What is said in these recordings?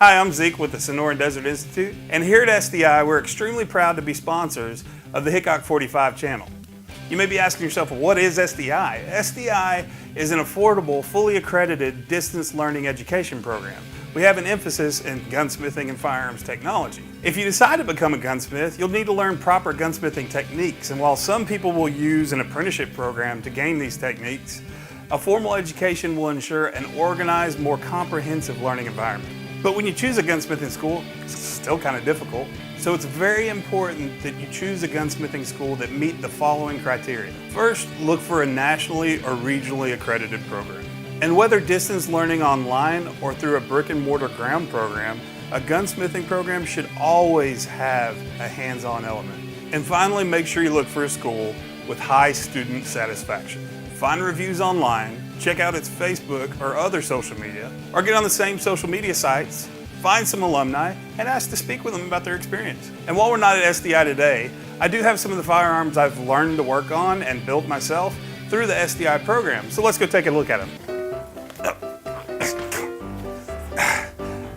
Hi, I'm Zeke with the Sonoran Desert Institute, and here at SDI, we're extremely proud to be sponsors of the Hickok 45 channel. You may be asking yourself, what is SDI? SDI is an affordable, fully accredited distance learning education program. We have an emphasis in gunsmithing and firearms technology. If you decide to become a gunsmith, you'll need to learn proper gunsmithing techniques, and while some people will use an apprenticeship program to gain these techniques, a formal education will ensure an organized, more comprehensive learning environment. But when you choose a gunsmithing school, it's still kind of difficult. So it's very important that you choose a gunsmithing school that meet the following criteria. First, look for a nationally or regionally accredited program. And whether distance learning online or through a brick and mortar ground program, a gunsmithing program should always have a hands-on element. And finally, make sure you look for a school with high student satisfaction. Find reviews online, check out its Facebook or other social media, or get on the same social media sites, find some alumni, and ask to speak with them about their experience. And while we're not at SDI today, I do have some of the firearms I've learned to work on and built myself through the SDI program. So let's go take a look at them.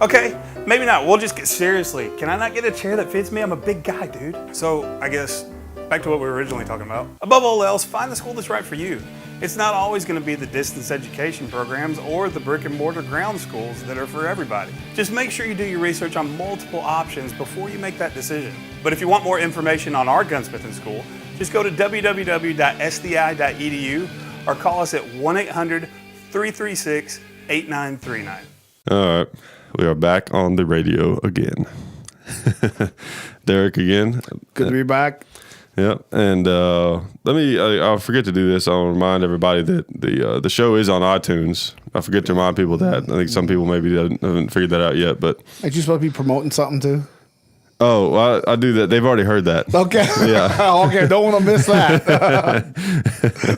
Okay, maybe not. We'll just get seriously. Can I not get a chair that fits me? I'm a big guy, dude. So I guess back to what we were originally talking about. Above all else, find the school that's right for you. It's not always going to be the distance education programs or the brick and mortar ground schools that are for everybody. Just make sure you do your research on multiple options before you make that decision. But if you want more information on our gunsmithing school, just go to www.sdi.edu or call us at 1-800-336-8939. All right, we are back on the radio again. Derek again. Good to be back. Yeah, and I'll forget to do this. I'll remind everybody that the show is on iTunes. I forget to remind people that. I think some people maybe haven't figured that out yet. But Ain't you supposed to be promoting something too? Oh, well, I do that. They've already heard that. Okay. Yeah. Okay, don't want to miss that.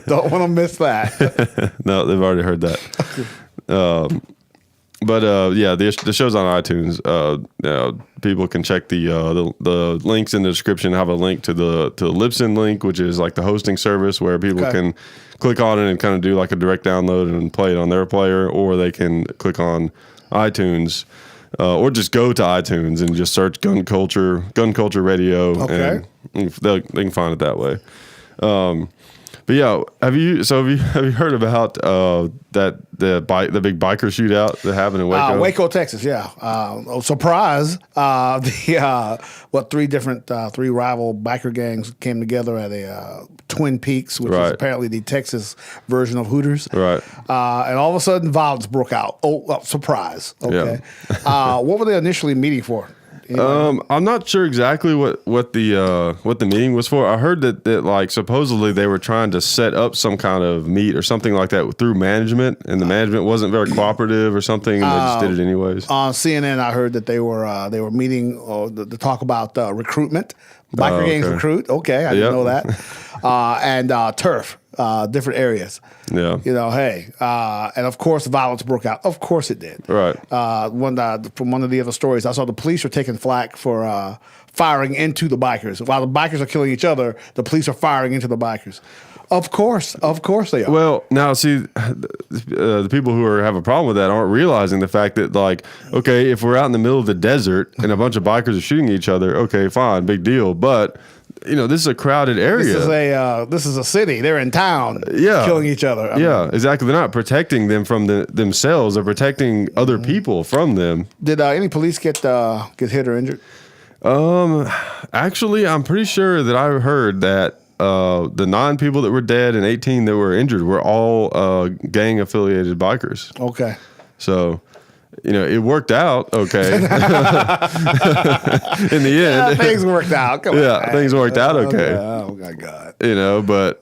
Don't want to miss that. No, they've already heard that. Yeah, the show's on iTunes. People can check the links in the description. I have a link to the Libsyn link, which is like the hosting service where people can click on it and kind of do like a direct download and play it on their player, or they can click on iTunes, or just go to iTunes and just search gun culture radio, and they can find it that way. But yeah, have you heard about the big biker shootout that happened in Waco? Waco, Texas. Yeah. Surprise! Three rival biker gangs came together at a Twin Peaks, which is apparently the Texas version of Hooters. Right. And all of a sudden, violence broke out. Oh, surprise! Okay. Yeah. What were they initially meeting for? I'm not sure exactly what the meeting was for. I heard that like supposedly they were trying to set up some kind of meet or something like that through management, and the management wasn't very cooperative or something, and they just did it anyways. On CNN, I heard that they were meeting to talk about recruitment. Biker gangs recruit. Okay, I didn't know that. And turf, different areas. Yeah. And of course, violence broke out. Of course it did. Right. From one of the other stories, I saw the police were taking flack for firing into the bikers. While the bikers are killing each other, the police are firing into the bikers. Of course they are. Well, now see, the people who have a problem with that aren't realizing the fact that, like, okay, if we're out in the middle of the desert and a bunch of bikers are shooting each other, okay, fine, big deal. But this is a crowded area. This is a city. They're in town, killing each other. I mean, exactly. They're not protecting them from themselves. They're protecting other people from them. Did any police get hit or injured? Actually, I'm pretty sure that I heard that the 9 people that were dead and 18 that were injured were all gang affiliated bikers. Okay. So, it worked out okay. In the end. Things worked out. Come on. Things worked out okay. Oh, my God. But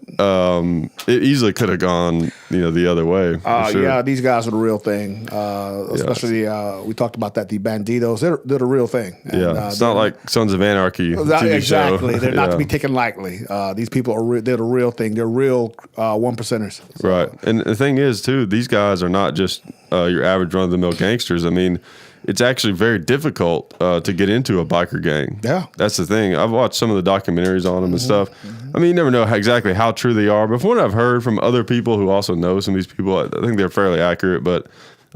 it easily could have gone, the other way. Sure. Yeah, these guys are the real thing. Especially, we talked about that, the Bandidos. They're the real thing. And, it's not like Sons of Anarchy TV exactly. show. They're not to be taken lightly. These people they're the real thing. They're real one percenters. So. Right. And the thing is, too, these guys are not just your average run-of-the-mill gangsters. I mean, it's actually very difficult to get into a biker gang. Yeah. That's the thing. I've watched some of the documentaries on them and stuff. I mean, you never know exactly how true they are. But from what I've heard from other people who also know some of these people, I think they're fairly accurate. But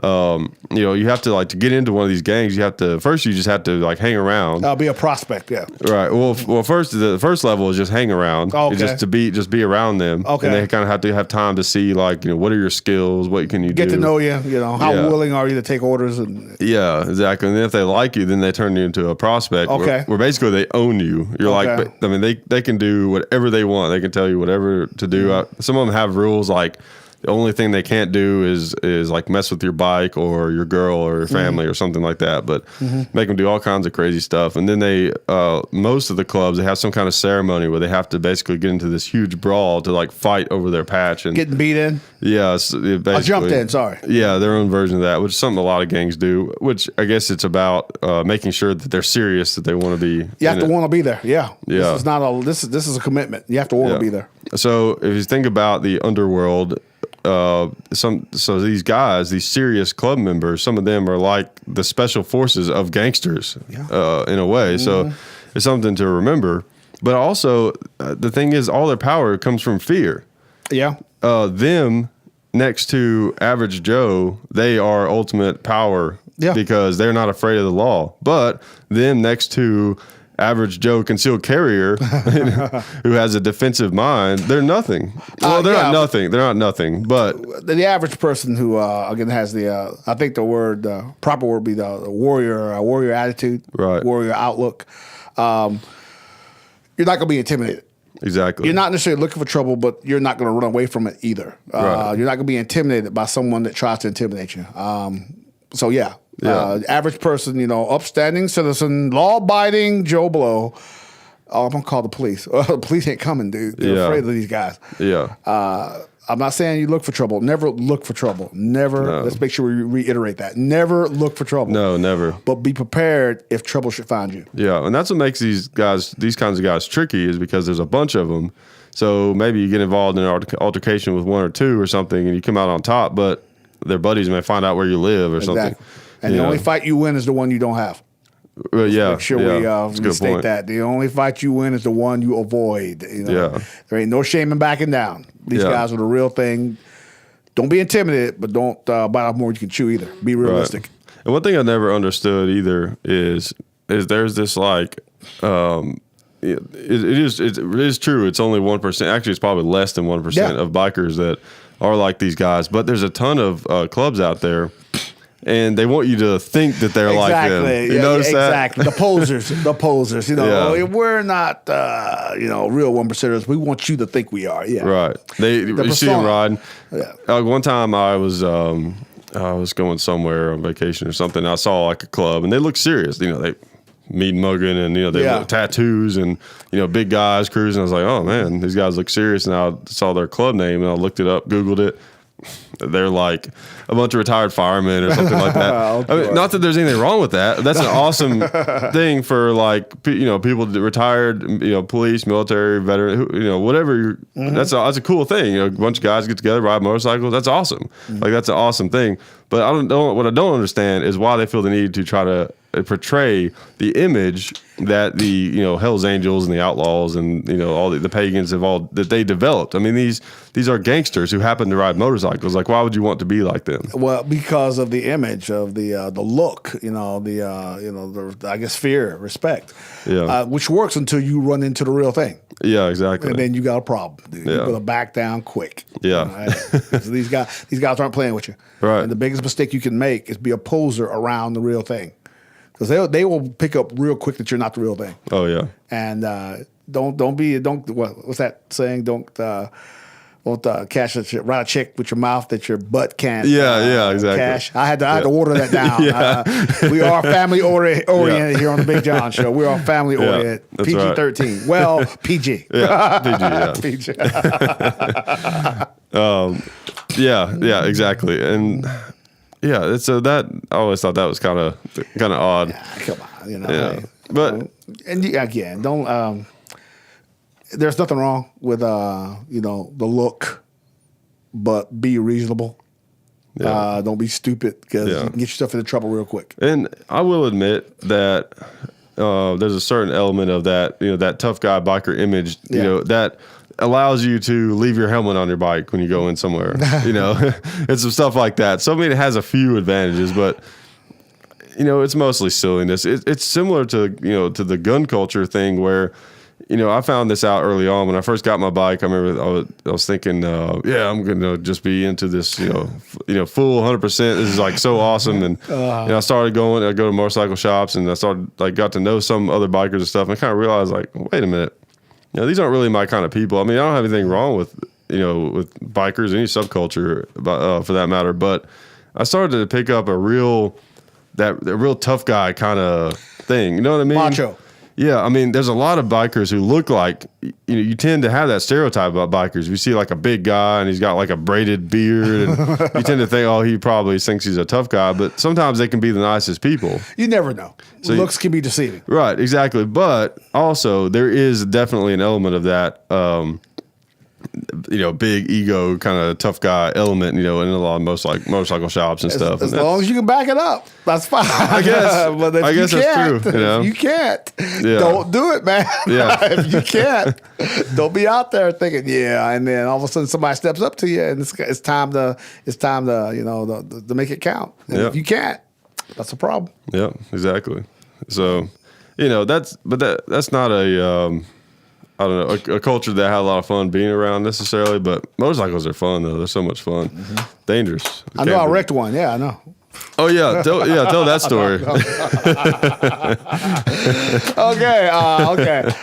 You have to like to get into one of these gangs. You just have to like hang around. Be a prospect, yeah. Right. Well, first the first level is just hang around. Okay. Just to be around them. Okay. And they kind of have to have time to see like what are your skills, what can you get do, to know you. How willing are you to take orders and. Yeah, exactly. And then if they like you, then they turn you into a prospect. Okay. Where basically they own you. You're Okay. like, I mean, they can do whatever they want. They can tell you whatever to do. Some of them have rules like the only thing they can't do is like mess with your bike or your girl or your family or something like that. But make them do all kinds of crazy stuff. And then they, most of the clubs, they have some kind of ceremony where they have to basically get into this huge brawl to like fight over their patch and getting beat in. Yeah, I jumped in. Sorry. Yeah, their own version of that, which is something a lot of gangs do. Which I guess it's about making sure that they're serious, that they want to be. You have to want to be there. Yeah. Yeah. This is not a. This is a commitment. You have to want to be there. So if you think about the underworld, so these guys, these serious club members, some of them are like the special forces of gangsters, in a way. So it's something to remember. But also, the thing is, all their power comes from fear. Yeah. Them next to average Joe, they are ultimate power because they're not afraid of the law. But them next to average Joe concealed carrier who has a defensive mind, they're nothing. Well, they're not nothing. They're not nothing. But the average person who again has the I think the proper word would be the warrior attitude, right? Warrior outlook. You're not going to be intimidated. Exactly. You're not necessarily looking for trouble, but you're not going to run away from it either. Right. You're not going to be intimidated by someone that tries to intimidate you. So yeah. Average person, upstanding citizen, law-abiding Joe Blow. Oh, I'm gonna call the police. The police ain't coming, dude. They're afraid of these guys. Yeah. I'm not saying you look for trouble. Never look for trouble. Never. No. Let's make sure we reiterate that. Never look for trouble. No, never. But be prepared if trouble should find you. Yeah, and that's what makes these kinds of guys tricky, is because there's a bunch of them. So maybe you get involved in an altercation with one or two or something, and you come out on top, but their buddies may find out where you live or something. And the only fight you win is the one you don't have. Make sure we state that. The only fight you win is the one you avoid. There ain't no shame in backing down. These guys are the real thing. Don't be intimidated, but don't bite off more than you can chew either. Be realistic. Right. And one thing I never understood either is there's this like it is true. It's only 1%. Actually, it's probably less than 1% of bikers that are like these guys. But there's a ton of clubs out there. And they want you to think that they're like them. You notice that? Exactly. The posers. We're not, real one percenters. We want you to think we are. Yeah. Right. You see them riding. Yeah. One time I was going somewhere on vacation or something. I saw like a club, and they looked serious. They mean mugging, and they look tattoos, and big guys cruising. I was like, oh man, these guys look serious. And I saw their club name, and I looked it up, Googled it. They're like a bunch of retired firemen or something like that. I mean, not that there's anything wrong with that. That's an awesome thing for like people that retired, police, military, veteran, whatever. That's a cool thing. A bunch of guys get together, ride motorcycles. That's awesome. Like that's an awesome thing. But what I don't understand is why they feel the need to try to portray the image that the Hell's Angels and the Outlaws and all the pagans that they developed. I mean, these are gangsters who happen to ride motorcycles. Like, why would you want to be like them? Well, because of the image of the look, I guess fear, respect, which works until you run into the real thing. Yeah, exactly. And then you got a problem, dude. You gotta back down quick. Yeah. So these guys aren't playing with you. Right. And the biggest mistake you can make is be a poser around the real thing. Because they will pick up real quick that you're not the real thing. Oh yeah. And what's that saying? Don't write a check with your mouth that your butt can't. Exactly. Cash. I had to order that down. We are family oriented here on the Big John Show. We are family oriented. PG-13. Right. Well, PG. PG. Yeah. Exactly. And. Yeah, so that I always thought that was kind of odd. Yeah, come on, but again, don't. There's nothing wrong with the look, but be reasonable. Yeah. Don't be stupid because you can get yourself into trouble real quick. And I will admit that there's a certain element of that that tough guy biker image. That allows you to leave your helmet on your bike when you go in somewhere, and some stuff like that. So I mean, it has a few advantages, but it's mostly silliness. It's similar to to the gun culture thing where, I found this out early on when I first got my bike. I remember I was thinking, I'm gonna just be into this, full 100%. This is like so awesome, and I started going. I go to motorcycle shops, and I started got to know some other bikers and stuff, and I kind of realized wait a minute. These aren't really my kind of people. I mean, I don't have anything wrong with, with bikers, any subculture, for that matter. But I started to pick up a real tough guy kind of thing. You know what I mean? Macho. Yeah, I mean, there's a lot of bikers who look like, you tend to have that stereotype about bikers. You see like a big guy and he's got like a braided beard, and you tend to think, oh, he probably thinks he's a tough guy, but sometimes they can be the nicest people. You never know. So looks can be deceiving. Right, exactly. But also, there is definitely an element of that, big ego kind of tough guy element, in a lot of motorcycle shops and stuff. As long as you can back it up, that's fine. I guess. But if I guess that's true. If you can't, don't do it, man. Yeah. If you can't, don't be out there thinking, and then all of a sudden somebody steps up to you, and it's time to to make it count. And if you can't, that's a problem. Yeah, exactly. So, that's not a. I don't know, a culture that had a lot of fun being around necessarily, but motorcycles are fun though. They're so much fun. Mm-hmm. Dangerous. I know I wrecked one. Yeah, I know. Oh yeah, tell that story. Okay.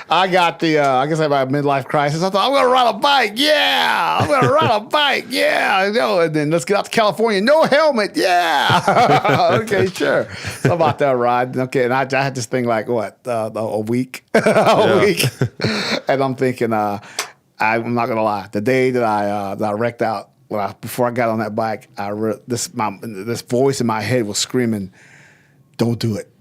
I got I guess I had my midlife crisis. I thought I'm gonna ride a bike. Yeah, I'm gonna ride a bike. Yeah, and then let's get out to California. No helmet. Yeah. Okay, sure. So I'm out there riding. Okay, and I had this thing like what a week, week, and I'm thinking I'm not gonna lie. The day that I wrecked out. Before I got on that bike, this voice in my head was screaming, "Don't do it.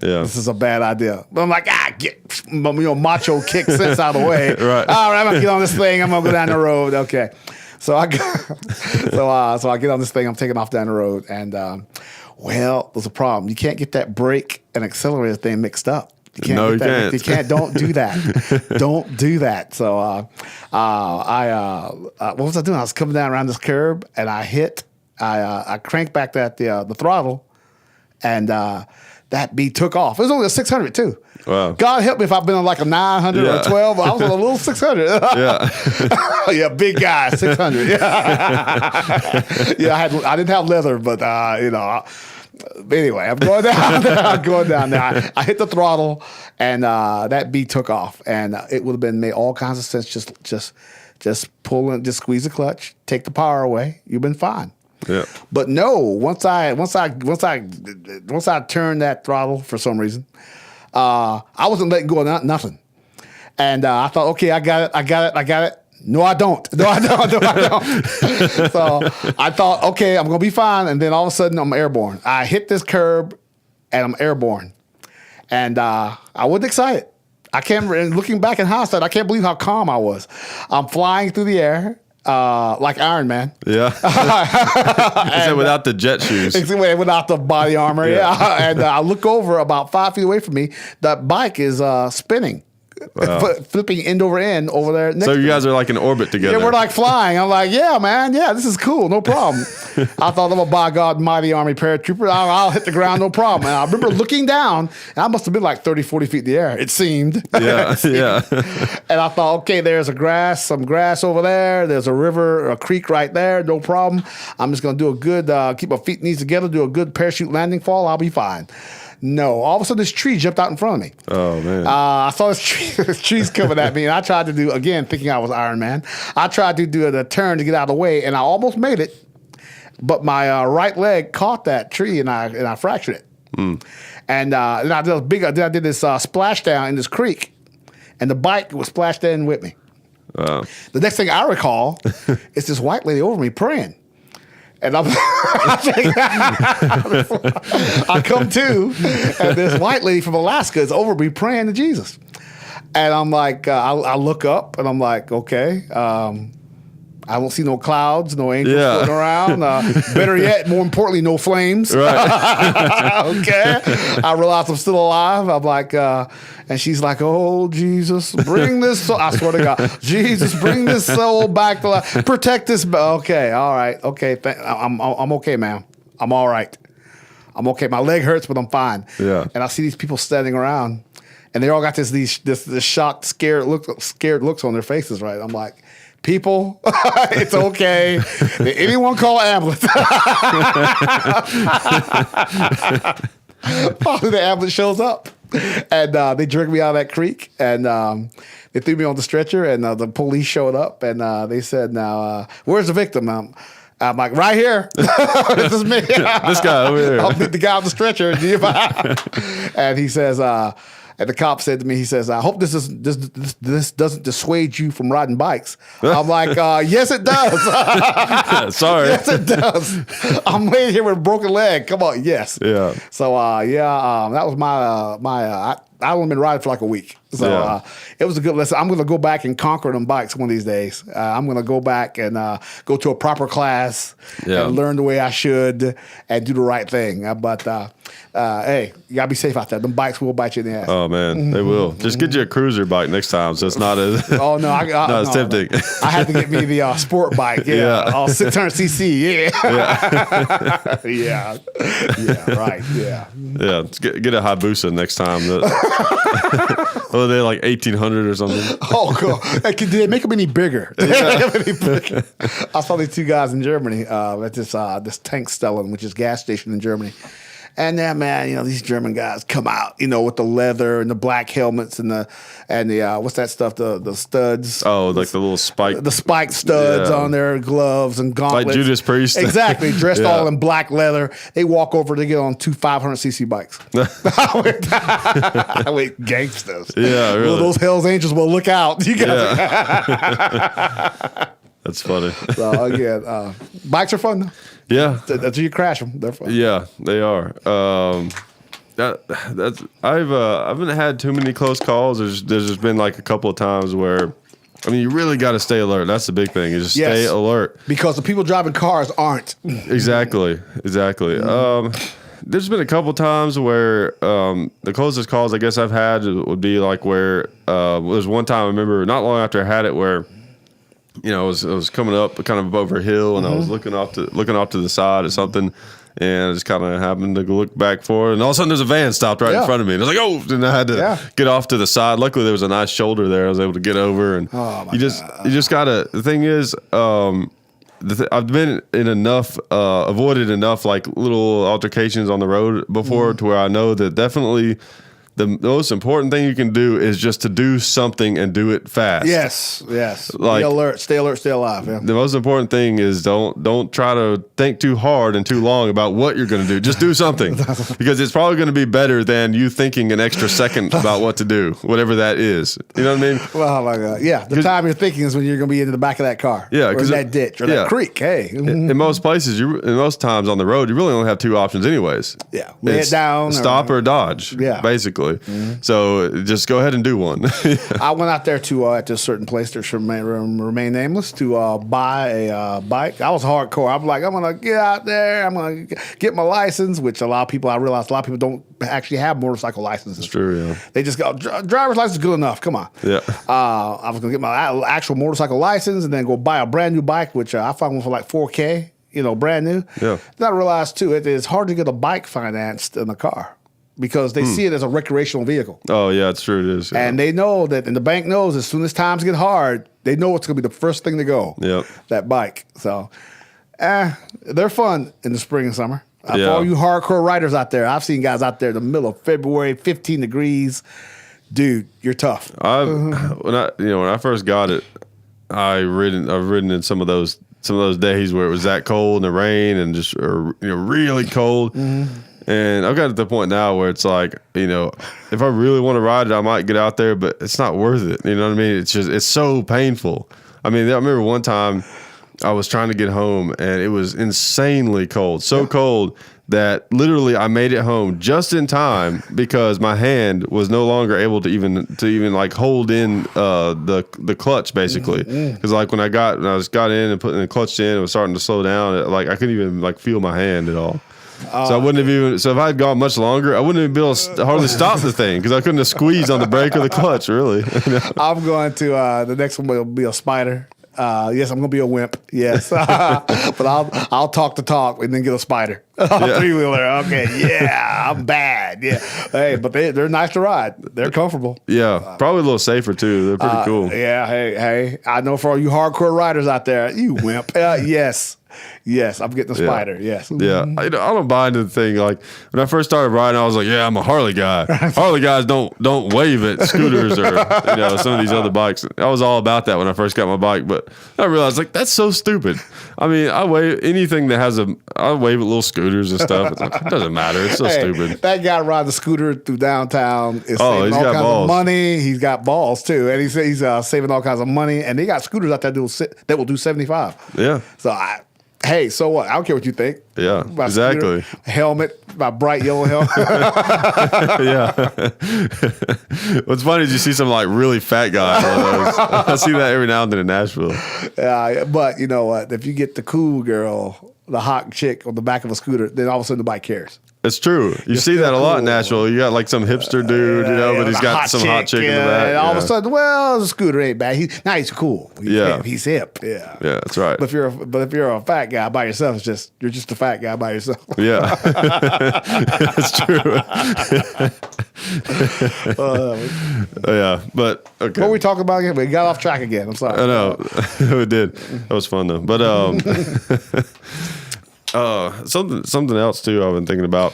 Yeah, this is a bad idea." But I'm like, get macho kick sense out of the way. Right. All right, I'm gonna get on this thing. I'm gonna go down the road. Okay. So I get on this thing. I'm taking off down the road, and there's a problem. You can't get that brake and accelerator thing mixed up. You can't. You can't. Don't do that. Don't do that. So what was I doing? I was coming down around this curb, and I cranked back the throttle, and that beat took off. It was only a 600 too. Wow. God help me if I've been on like a 900 or a 12. I was on a little 600. Yeah, big guy, 600. Yeah, I didn't have leather, but anyway, I'm going down there. I hit the throttle, and that beat took off, and it would have made all kinds of sense. Just squeeze the clutch, take the power away. You've been fine. Yeah. But no, once I turned that throttle for some reason, I wasn't letting go of nothing, and I thought, okay, I got it. No, I don't. So I thought, okay, I'm going to be fine. And then all of a sudden, I'm airborne. I hit this curb, and I'm airborne. And I wasn't excited. Looking back in hindsight, I can't believe how calm I was. I'm flying through the air like Iron Man. Yeah. Except without the jet shoes. Without the body armor, yeah. And I look over about 5 feet away from me. That bike is spinning. Wow. Flipping end over end over there. So you guys are like in orbit together. Yeah, we're like flying. I'm like, yeah, man, yeah, this is cool, no problem. I thought, I'm a by God mighty Army paratrooper. I'll hit the ground, no problem. And I remember looking down, and I must have been like 30, 40 feet in the air, it seemed. Yeah, yeah. And I thought, okay, there's some grass over there. There's a river, a creek right there, no problem. I'm just going to do a good, keep my feet and knees together, do a good parachute landing fall, I'll be fine. No, all of a sudden this tree jumped out in front of me. Oh, man. I saw this tree's coming at me, and I tried to do, again, thinking I was Iron Man, I tried to do a turn to get out of the way, and I almost made it, but my right leg caught that tree, and I fractured it. And then I did this splashdown in this creek, and the bike was splashed in with me. Wow. The next thing I recall is this white lady over me praying. And I come to, and this white lady from Alaska is over me praying to Jesus. And I'm like, I look up, and I'm like, okay, I don't see no clouds, no angels floating around. Better yet, more importantly, no flames. Right. Okay. I realize I'm still alive. I'm like, and she's like, oh, Jesus, bring this soul. I swear to God, Jesus, bring this soul back to life. Protect this. Okay. All right. Okay. I'm okay, ma'am. I'm all right. I'm okay. My leg hurts, but I'm fine. Yeah. And I see these people standing around, and they all got this shocked, scared looks on their faces. Right. I'm like, people, it's okay. Did anyone call ambulance? Finally, the ambulance shows up, and they dragged me out of that creek, and they threw me on the stretcher, and the police showed up, and they said, "Now, where's the victim?" I'm like, right here. This is me. This guy over here. I'll beat the guy on the stretcher. And he says, and the cop said to me, he says, I hope this doesn't dissuade you from riding bikes. I'm like, yes, it does. Sorry. Yes, it does. I'm laying here with a broken leg. Come on, yes. Yeah. So, that was I only been riding for like a week. So it was a good lesson. I'm going to go back and conquer them bikes one of these days. I'm going to go back and go to a proper class and learn the way I should and do the right thing. But hey, you got to be safe out there. Them bikes will bite you in the ass. Oh, man, they will. Just get you a cruiser bike next time so it's not as, not as tempting. No. I had to get me the sport bike. All 600cc. Yeah. Right. Yeah. Yeah. Get a Hayabusa next time. Oh, they're like 1800 or something. Oh, cool. Hey, did they make them any bigger? I saw these two guys in Germany at this tank Stellan, which is a gas station in Germany. And then, man, these German guys come out, with the leather and the black helmets and the what's that stuff? The studs. Oh, like the little spike. The spiked studs on their gloves and gauntlets. Like Judas Priest. Exactly. Dressed all in black leather. They walk over to get on two 500cc bikes. I went gangsters. Yeah, really. Well, those Hell's Angels will look out. You guys. That's funny. So again, bikes are fun though. Yeah, until you crash them, they're fun. Yeah, they are. I haven't had too many close calls. There's just been like a couple of times where, you really got to stay alert. That's the big thing. Is just stay alert because the people driving cars aren't. Exactly. There's been a couple times where the closest calls I guess I've had would be like where there's one time I remember not long after I had it where. I was coming up kind of over a hill, and I was looking off to the side of something, and I just kind of happened to look back for it, and all of a sudden there's a van stopped right in front of me, and I was like, oh, and I had to get off to the side. Luckily there was a nice shoulder there. I was able to get over, and you just gotta. The thing is, I've been in avoided enough like little altercations on the road before to where I know that definitely. The most important thing you can do is just to do something and do it fast. Yes. Like, be alert, stay alive. Yeah. The most important thing is don't try to think too hard and too long about what you're going to do. Just do something because it's probably going to be better than you thinking an extra second about what to do, whatever that is. You know what I mean? Oh my God. Yeah. The time you're thinking is when you're going to be in the back of that car. Yeah. Or in that ditch or that creek. Hey. In most places, in most times on the road, you really only have two options anyways. Yeah. Lay it down. Stop or dodge. Yeah. Basically. So just go ahead and do one. I went out there to at a certain place that should remain nameless to buy a bike. I was hardcore. I'm like, I'm gonna get out there. I'm gonna get my license, which I realize a lot of people don't actually have motorcycle licenses. It's true. Yeah. They just go driver's license is good enough. Come on. Yeah. I was gonna get my actual motorcycle license and then go buy a brand new bike, which I found one for like $4K. Brand new. Yeah. Then I realized too, it's hard to get a bike financed in a car. Because they see it as a recreational vehicle. Oh, yeah, it's true. It is. Yeah. And they know that, and the bank knows as soon as times get hard, they know it's going to be the first thing to go. Yep. That bike. So, they're fun in the spring and summer. For all you hardcore riders out there, I've seen guys out there in the middle of February, 15 degrees. Dude, you're tough. When I first got it, I've ridden in some of those days where it was that cold and the rain and just really cold. And I've got to the point now where it's like, if I really want to ride it, I might get out there, but it's not worth it. You know what I mean? It's so painful. I remember one time I was trying to get home and it was insanely cold, cold that literally I made it home just in time because my hand was no longer able to even like hold in the clutch basically. Because like when I got in and putting the clutch in, it was starting to slow down. Like I couldn't even like feel my hand at all. So I wouldn't have even. So if I had gone much longer, I wouldn't have been able to hardly stop the thing because I couldn't have squeezed on the brake or the clutch. Really. I'm going to the next one will be a spider. Yes, I'm gonna be a wimp. Yes, but I'll talk the talk and then get a spider. Three wheeler. Okay, yeah, I'm bad. Yeah, hey, but they're nice to ride. They're comfortable. Yeah, probably a little safer too. They're pretty cool. Yeah, hey, I know for all you hardcore riders out there, you wimp. Yes, I'm getting a spider. Yes. Yeah. I don't mind the thing. Like when I first started riding, I was like, yeah, I'm a Harley guy. Harley guys don't wave at scooters or some of these other bikes. I was all about that when I first got my bike, but I realized like that's so stupid. I mean, I wave anything that has I wave at little scooters and stuff. It's like, it doesn't matter. It's so stupid. That guy riding the scooter through downtown is saving all kinds of money. He's got balls too, and he's saving all kinds of money. And they got scooters out there that will do 75. Yeah. So hey, so what? I don't care what you think. Yeah, exactly. Scooter, helmet, my bright yellow helmet. Yeah. What's funny is you see some like really fat guy on those. I see that every now and then in Nashville. Yeah, but you know what? If you get the cool girl, the hot chick on the back of a scooter, then all of a sudden the bike cares. It's true. You see that a lot in Nashville. You got like some hipster dude, but he's got some hot chick in the back. And all of a sudden, well, the scooter ain't bad. He's cool. He's hip. Yeah, that's right. But if you're a fat guy by yourself, you're just a fat guy by yourself. Yeah, that's true. Yeah, but okay. What were we talking about again? We got off track again. I'm sorry. I know we did. That was fun though. But something else too I've been thinking about.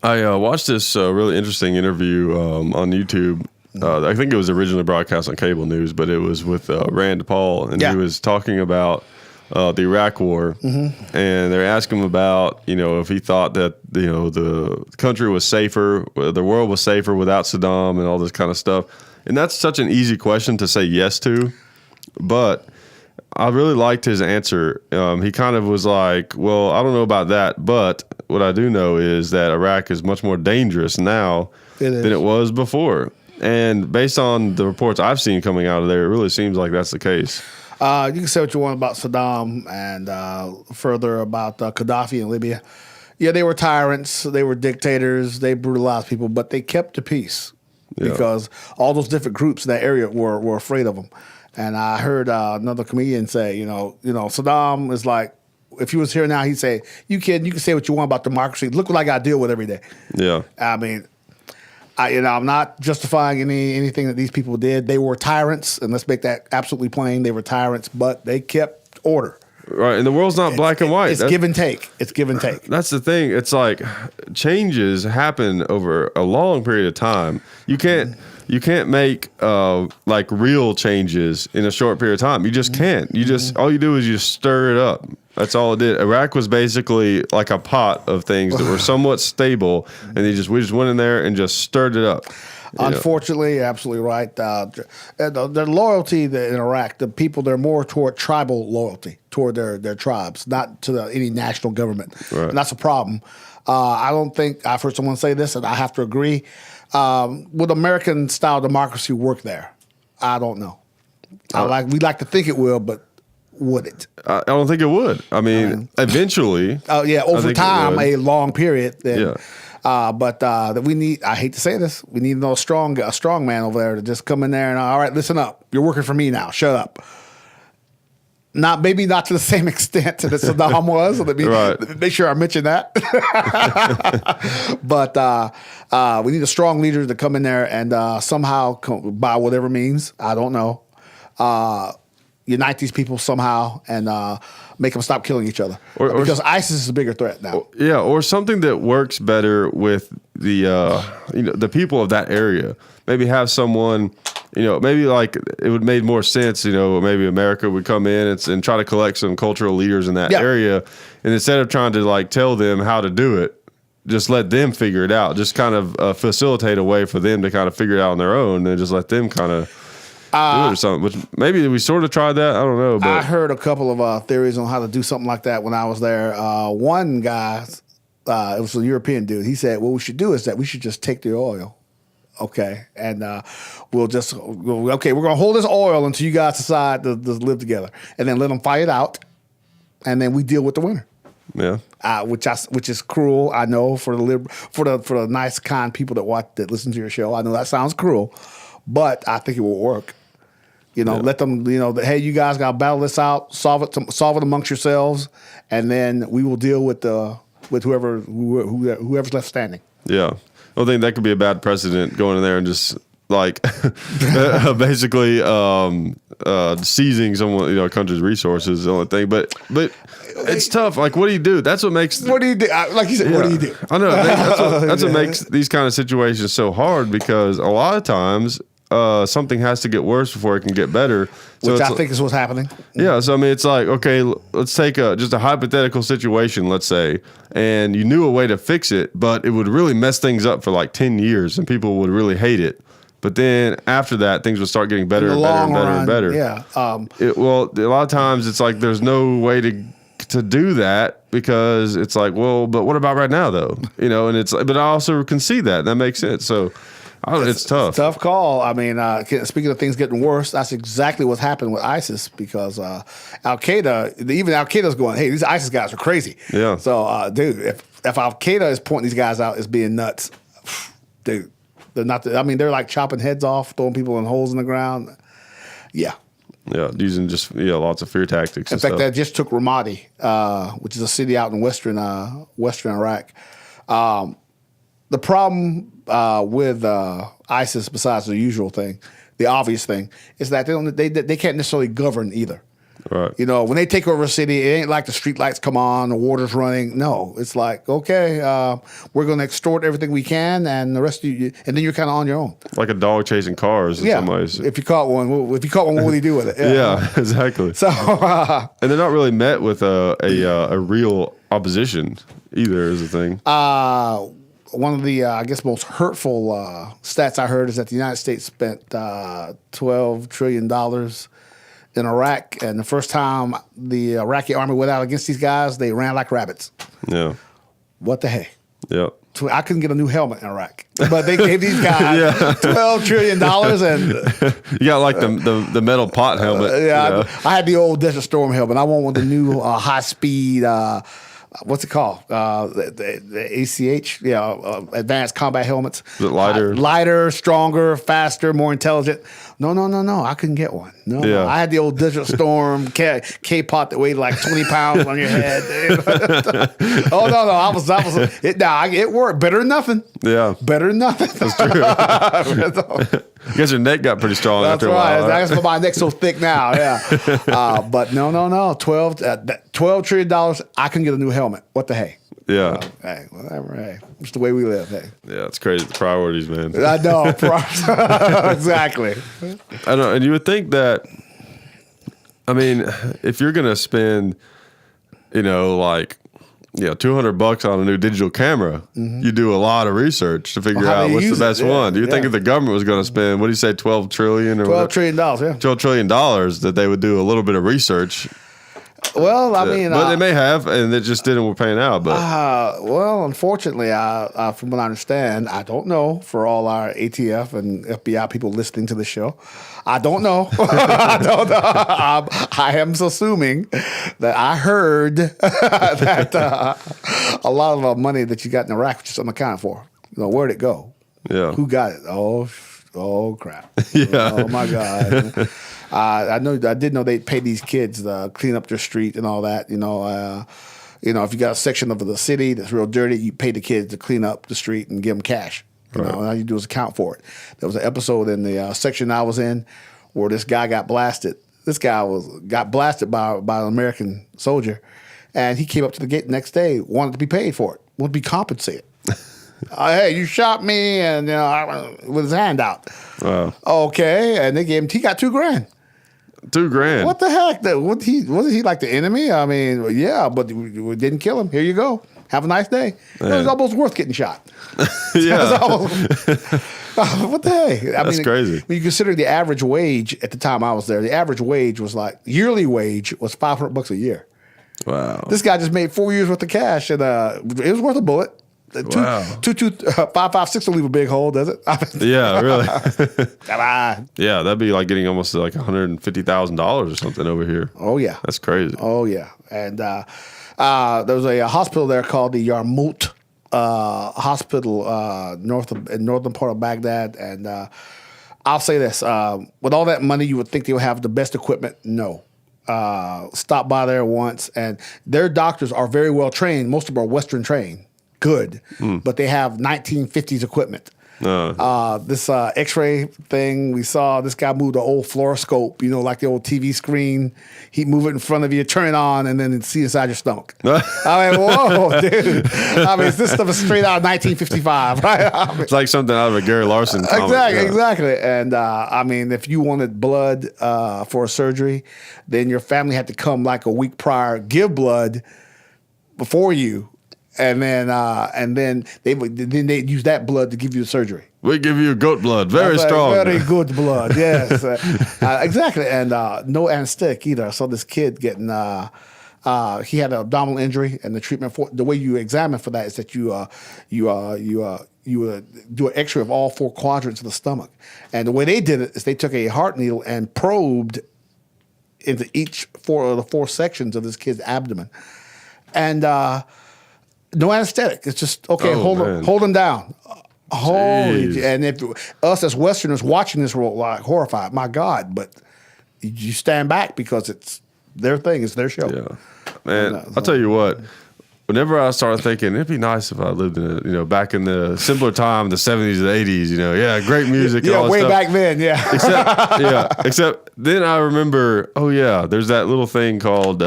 I watched this really interesting interview on YouTube. I think it was originally broadcast on cable news, but it was with Rand Paul, and he was talking about the Iraq War, and they're asking him about if he thought that the country was safer, the world was safer without Saddam, and all this kind of stuff. And that's such an easy question to say yes to, but I really liked his answer. He kind of was like, well, I don't know about that, but what I do know is that Iraq is much more dangerous now than it was before. And based on the reports I've seen coming out of there, it really seems like that's the case. You can say what you want about Saddam and further about Gaddafi in Libya. Yeah, they were tyrants. They were dictators. They brutalized people, but they kept the peace because all those different groups in that area were afraid of them. And I heard another comedian say, Saddam is like, if he was here now, he'd say, you can say what you want about democracy. Look what I got to deal with every day. Yeah. I mean, I'm not justifying anything that these people did. They were tyrants, and let's make that absolutely plain. They were tyrants, but they kept order. Right, and the world's not black and white. It's give and take. It's give and take. That's the thing. It's like changes happen over a long period of time. You can't make like real changes in a short period of time. You just can't. All you do is you stir it up. That's all it did. Iraq was basically like a pot of things that were somewhat stable, and we just went in there and just stirred it up. Unfortunately, absolutely right. The loyalty in Iraq, the people, they're more toward tribal loyalty, toward their tribes, not to any national government. Right. And that's a problem. I don't think, I've heard someone say this, and I have to agree. Would American-style democracy work there? I don't know. We'd like to think it will, but would it? I don't think it would. I mean, eventually. Over time, a long period. Then, but that we need, I hate to say this, we need a strong man over there to just come in there and, all right, listen up. You're working for me now. Shut up. Maybe not to the same extent that Saddam was. So let me make sure I mention that. But we need a strong leader to come in there and somehow, by whatever means, I don't know, unite these people somehow and make them stop killing each other. Because ISIS is a bigger threat now. Or something that works better with the people of that area. Maybe have someone. Maybe like it would make more sense, maybe America would come in and try to collect some cultural leaders in that area. And instead of trying to like tell them how to do it, just let them figure it out. Just kind of facilitate a way for them to kind of figure it out on their own and just let them kind of, do it or something. Which maybe we sort of tried that. I don't know. But I heard a couple of theories on how to do something like that when I was there. One guy, it was a European dude. He said, "What we should do is that we should just take the oil." Okay, and we're going to hold this oil until you guys decide to live together, and then let them fight it out, and then we deal with the winner. Yeah, which is cruel. I know for the nice, kind people that listen to your show. I know that sounds cruel, but I think it will work. Let them. Hey, you guys got to battle this out, solve it amongst yourselves, and then we will deal with whoever's left standing. Yeah. I think that could be a bad precedent going in there and just like basically seizing someone, a country's resources, the only thing. But it's tough. Like, what do you do? That's what makes. What do you do? Like you said, what do you do? I know. That's what makes these kind of situations so hard, because a lot of times something has to get worse before it can get better. So Which I think is what's happening. Yeah. So, I mean, it's like, okay, let's take just a hypothetical situation, let's say, and you knew a way to fix it, but it would really mess things up for like 10 years and people would really hate it. But then after that, things would start getting better and better and better and better. Yeah. Well, a lot of times it's like there's no way to do that, because it's like, well, but what about right now, though? And it's like, but I also can see that. That makes sense. So it's tough. It's a tough call. I mean, speaking of things getting worse, that's exactly what's happened with ISIS, because Al-Qaeda, even Al-Qaeda's going, hey, these ISIS guys are crazy. Yeah. So, dude, if Al-Qaeda is pointing these guys out as being nuts, dude, they're not. They're like chopping heads off, throwing people in holes in the ground. Yeah. Yeah, using just lots of fear tactics. In fact, that just took Ramadi, which is a city out in western Iraq. The problem with ISIS, besides the usual thing, the obvious thing, is that they can't necessarily govern either. Right. When they take over a city, it ain't like the street lights come on, the water's running. No, it's like, okay, we're going to extort everything we can, and the rest of you, and then you're kind of on your own. Like a dog chasing cars in some ways. If you caught one, what would he do with it? Yeah, exactly. So, and they're not really met with a real opposition either, is the thing. One of the, I guess, most hurtful stats I heard is that the United States spent $12 trillion in Iraq, and the first time the Iraqi army went out against these guys, they ran like rabbits. Yeah. What the heck? Yeah. I couldn't get a new helmet in Iraq, but they gave these guys $12 trillion, and you got like the metal pot helmet. I had the old Desert Storm helmet. I want one of the new high speed. What's it called? The ACH, advanced combat helmets. Is it lighter? Lighter, stronger, faster, more intelligent. No. I couldn't get one. No. I had the old Desert Storm K-pot that weighed like 20 pounds on your head. Oh, no. It worked. Better than nothing. Yeah. Better than nothing. That's true. I guess your neck got pretty strong after a while. That's why my neck's so thick now. Yeah. But no. $12 trillion. I can get a new helmet. What the hey? Yeah. Hey, whatever. Hey, it's the way we live. Hey. Yeah, it's crazy. The priorities, man. I know. Exactly. I know. And you would think that, if you're going to spend, $200 on a new digital camera, you do a lot of research to figure out what's the best one. Do you think if the government was going to spend, what do you say, $12 trillion or $12 trillion, yeah. $12 trillion, that they would do a little bit of research? Well, but they may have, and it just didn't pan out. But unfortunately, from what I understand, I don't know, for all our ATF and FBI people listening to the show, I don't know. I don't know. I am assuming that I heard that a lot of the money that you got in Iraq was just unaccounted for. Where'd it go? Yeah. Who got it? Oh crap. Yeah. Oh my God. I did know they pay these kids to clean up their street and all that. If you got a section of the city that's real dirty, you pay the kids to clean up the street and give them cash. And all you do is account for it. There was an episode in the section I was in where this guy got blasted. This guy got blasted by an American soldier, and he came up to the gate the next day, wanted to be paid for it, wanted to be compensated. Hey, you shot me, and with his hand out. Okay, and they gave him. He got $2,000. $2,000. What the heck? Wasn't he like the enemy? I mean, yeah, but we didn't kill him. Here you go. Have a nice day. It was almost worth getting shot. Yeah. What the heck? That's crazy. When you consider the average wage at the time I was there, the average wage was like, yearly wage was $500 a year. Wow. This guy just made 4 years worth of cash, and it was worth a bullet. Wow. 5.56 will leave a big hole, does it? Yeah, really. Come on. Yeah, that'd be like getting almost like $150,000 or something over here. Oh yeah. That's crazy. Oh yeah. And there was a hospital there called the Yarmout Hospital in northern part of Baghdad, and I'll say this: with all that money, you would think they would have the best equipment. No. Stopped by there once, and their doctors are very well trained. Most of them are Western trained. Good, but they have 1950s equipment. This X-ray thing, we saw this guy move the old fluoroscope, like the old TV screen. He'd move it in front of you, turn it on, and then see inside your stomach. I mean, whoa, dude! I mean, this stuff is straight out of 1955, right? I mean, it's like something out of a Gary Larson comic. Exactly. And I mean, if you wanted blood for a surgery, then your family had to come like a week prior, give blood before you. And then they'd use that blood to give you the surgery. We give you goat blood, very strong, very good blood. Yes, exactly. And no anesthetic either. I saw this kid getting. He had an abdominal injury, and the treatment for the way you examine for that is that you do an X-ray of all 4 quadrants of the stomach. And the way they did it is they took a heart needle and probed into each 4 of the 4 sections of this kid's abdomen, and. No anesthetic. It's just, okay, hold him down. Holy, and if us as Westerners watching this, we're like horrified. My God, but you stand back because it's their thing. It's their show. Yeah, man. I'll tell you what. Whenever I started thinking, it'd be nice if I lived in back in the simpler time, the 70s and 80s, great music. Yeah, and all way that back then, yeah. Except then I remember, there's that little thing called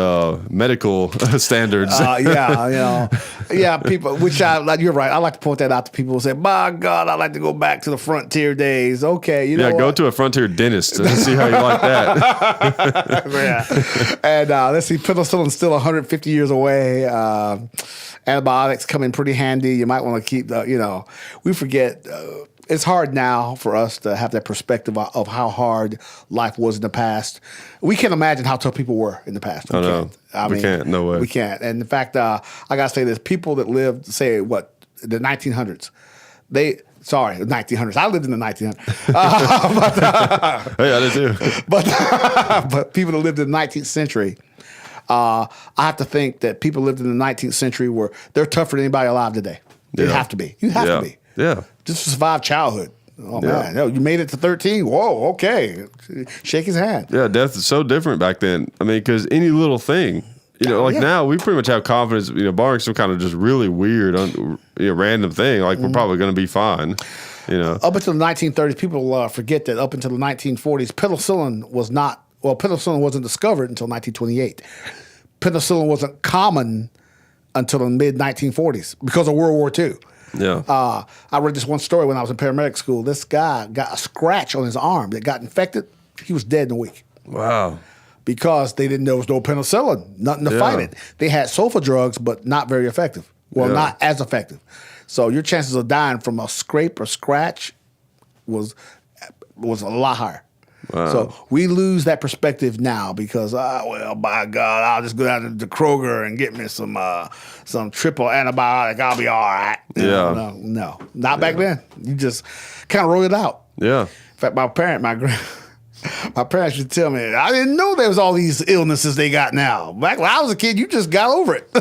medical standards. People, which you're right. I like to point that out to people who say, my God, I'd like to go back to the frontier days. Okay, you know go to a frontier dentist and see how you like that. And let's see, penicillin's still 150 years away. Antibiotics come in pretty handy. You might want to keep we forget. It's hard now for us to have that perspective of how hard life was in the past. We can't imagine how tough people were in the past. We can't. No way. We can't. And in fact, I got to say this. People that lived, say, the 1900s, the 1900s. I lived in the 1900s. Hey, I did too. But people that lived in the 19th century, I have to think that people lived in the 19th century they're tougher than anybody alive today. They have to be. You have to be. Yeah. Just to survive childhood. Oh, man. No, you made it to 13. Whoa, okay. Shake his hand. Yeah, death is so different back then. I mean, because any little thing, now we pretty much have confidence, barring some kind of just really weird, random thing, we're probably going to be fine. Up until the 1930s, people forget that up until the 1940s, penicillin wasn't discovered until 1928. Penicillin wasn't common until the mid-1940s because of World War II. Yeah. I read this one story when I was in paramedic school. This guy got a scratch on his arm that got infected. He was dead in a week. Wow. Because they didn't know there was no penicillin, nothing to fight it. They had sulfa drugs, but not very effective. Well, not as effective. So your chances of dying from a scrape or scratch was a lot higher. Wow. So we lose that perspective now because, by God, I'll just go down to Kroger and get me some triple antibiotic. I'll be all right. No, not back then. You just kind of roll it out. Yeah. In fact, my parents used to tell me, I didn't know there was all these illnesses they got now. Back when I was a kid, you just got over it.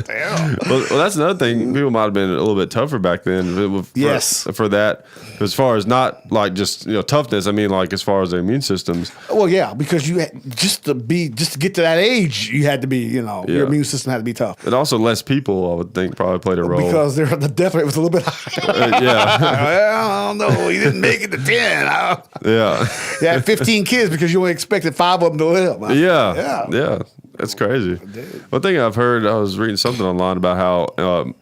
Damn. Well, that's another thing. People might have been a little bit tougher back then. For that. As far as not like just toughness, I mean like as far as their immune systems. Well, yeah, because you had, just to get to that age, you had to be your immune system had to be tough. And also less people, I would think, probably played a role because the death rate was a little bit higher. Well, I don't know. He didn't make it to 10. Yeah. You had 15 kids because you only expected 5 of them to live. Yeah. That's crazy. One thing I've heard, I was reading something online about how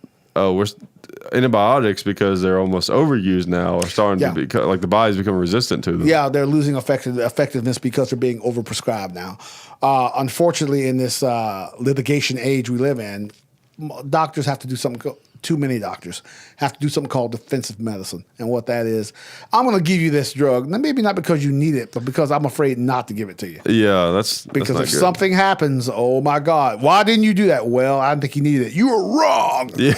antibiotics, because they're almost overused now, are starting to become, like, the body's becoming resistant to them. Yeah, they're losing effectiveness because they're being overprescribed now. Unfortunately, in this litigation age we live in, doctors have to do something. Too many doctors have to do something called defensive medicine. And what that is, I'm going to give you this drug, maybe not because you need it, but because I'm afraid not to give it to you. Yeah, that's because not if good. something happens, oh my God, why didn't you do that? Well, I didn't think you needed it. You were wrong. Yeah.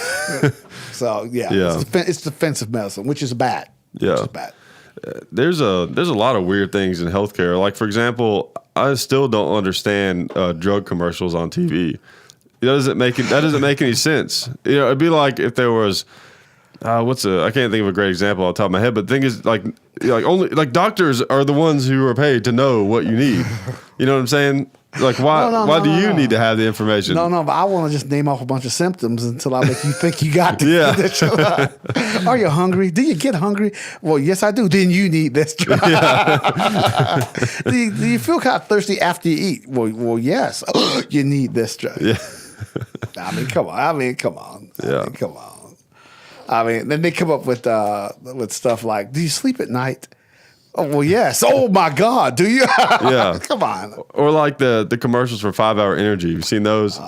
So it's defensive medicine, which is bad. Yeah, which is bad. There's a lot of weird things in healthcare. Like, for example, I still don't understand drug commercials on TV. That doesn't make any sense. It'd be like if there was I can't think of a great example off the top of my head, but the thing is, only doctors are the ones who are paid to know what you need. You know what I'm saying? Like, why do you need to have the information? No, but I want to just name off a bunch of symptoms until I make you think you got the Yeah. Are you hungry? Do you get hungry? Well, yes, I do. Then you need this drug. Yeah. do you feel kind of thirsty after you eat? Well, yes. You need this drug. Yeah. I mean, come on. Then they come up with stuff like, do you sleep at night? Oh, well, yes. Oh, my God. Do you? Yeah. Come on. Or like the commercials for 5 Hour Energy. You've seen those?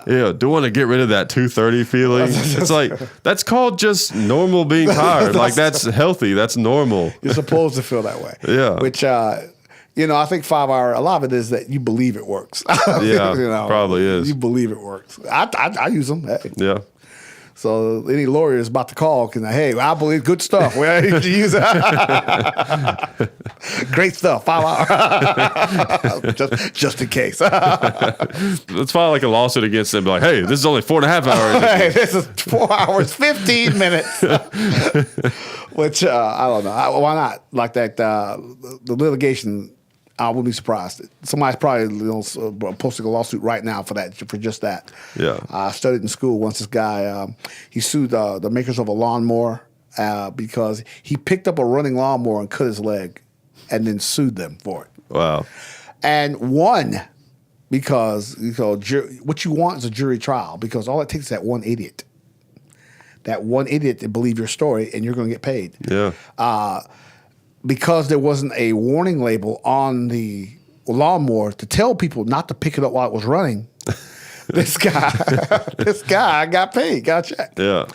Yeah. Do you want to get rid of that 2:30 feeling? It's like, that's called just normal being tired. Like, that's healthy. That's normal. You're supposed to feel that way. Yeah. Which, I think 5 Hour, a lot of it is that you believe it works. Yeah, probably is. You believe it works. I use them. Hey. Yeah. So any lawyers about to call can, hey, I believe good stuff. We need to use it. Great stuff. 5 Hour. just in case. Let's file like a lawsuit against them. Be like, hey, this is only 4.5 hours. Hey, this is 4 hours, 15 minutes. Which I don't know. Why not? Like that, the litigation. I wouldn't be surprised. Somebody's probably posting a lawsuit right now for just that. Yeah. I studied in school once. This guy he sued the makers of a lawnmower because he picked up a running lawnmower and cut his leg, and then sued them for it. Wow. And won because what you want is a jury trial, because all it takes is that one idiot. That one idiot to believe your story, and you're going to get paid. Yeah. Because there wasn't a warning label on the lawnmower to tell people not to pick it up while it was running, this guy got paid, got a check. Yeah.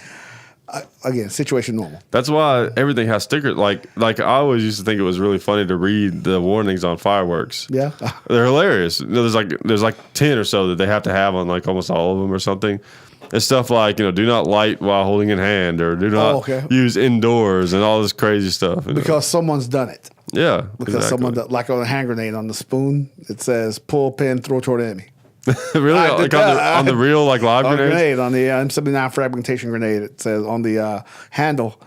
Again, situation normal. That's why everything has stickers. Like I always used to think it was really funny to read the warnings on fireworks. Yeah. They're hilarious. There's like 10 or so that they have to have on like almost all of them or something. It's stuff like, do not light while holding in hand, or do not use indoors, and all this crazy stuff. Because someone's done it. Yeah. Because someone, like on a hand grenade on the spoon, it says pull pin, throw toward enemy. Really? On the real live grenades? Grenade, on the M79 fragmentation grenade, it says on the handle,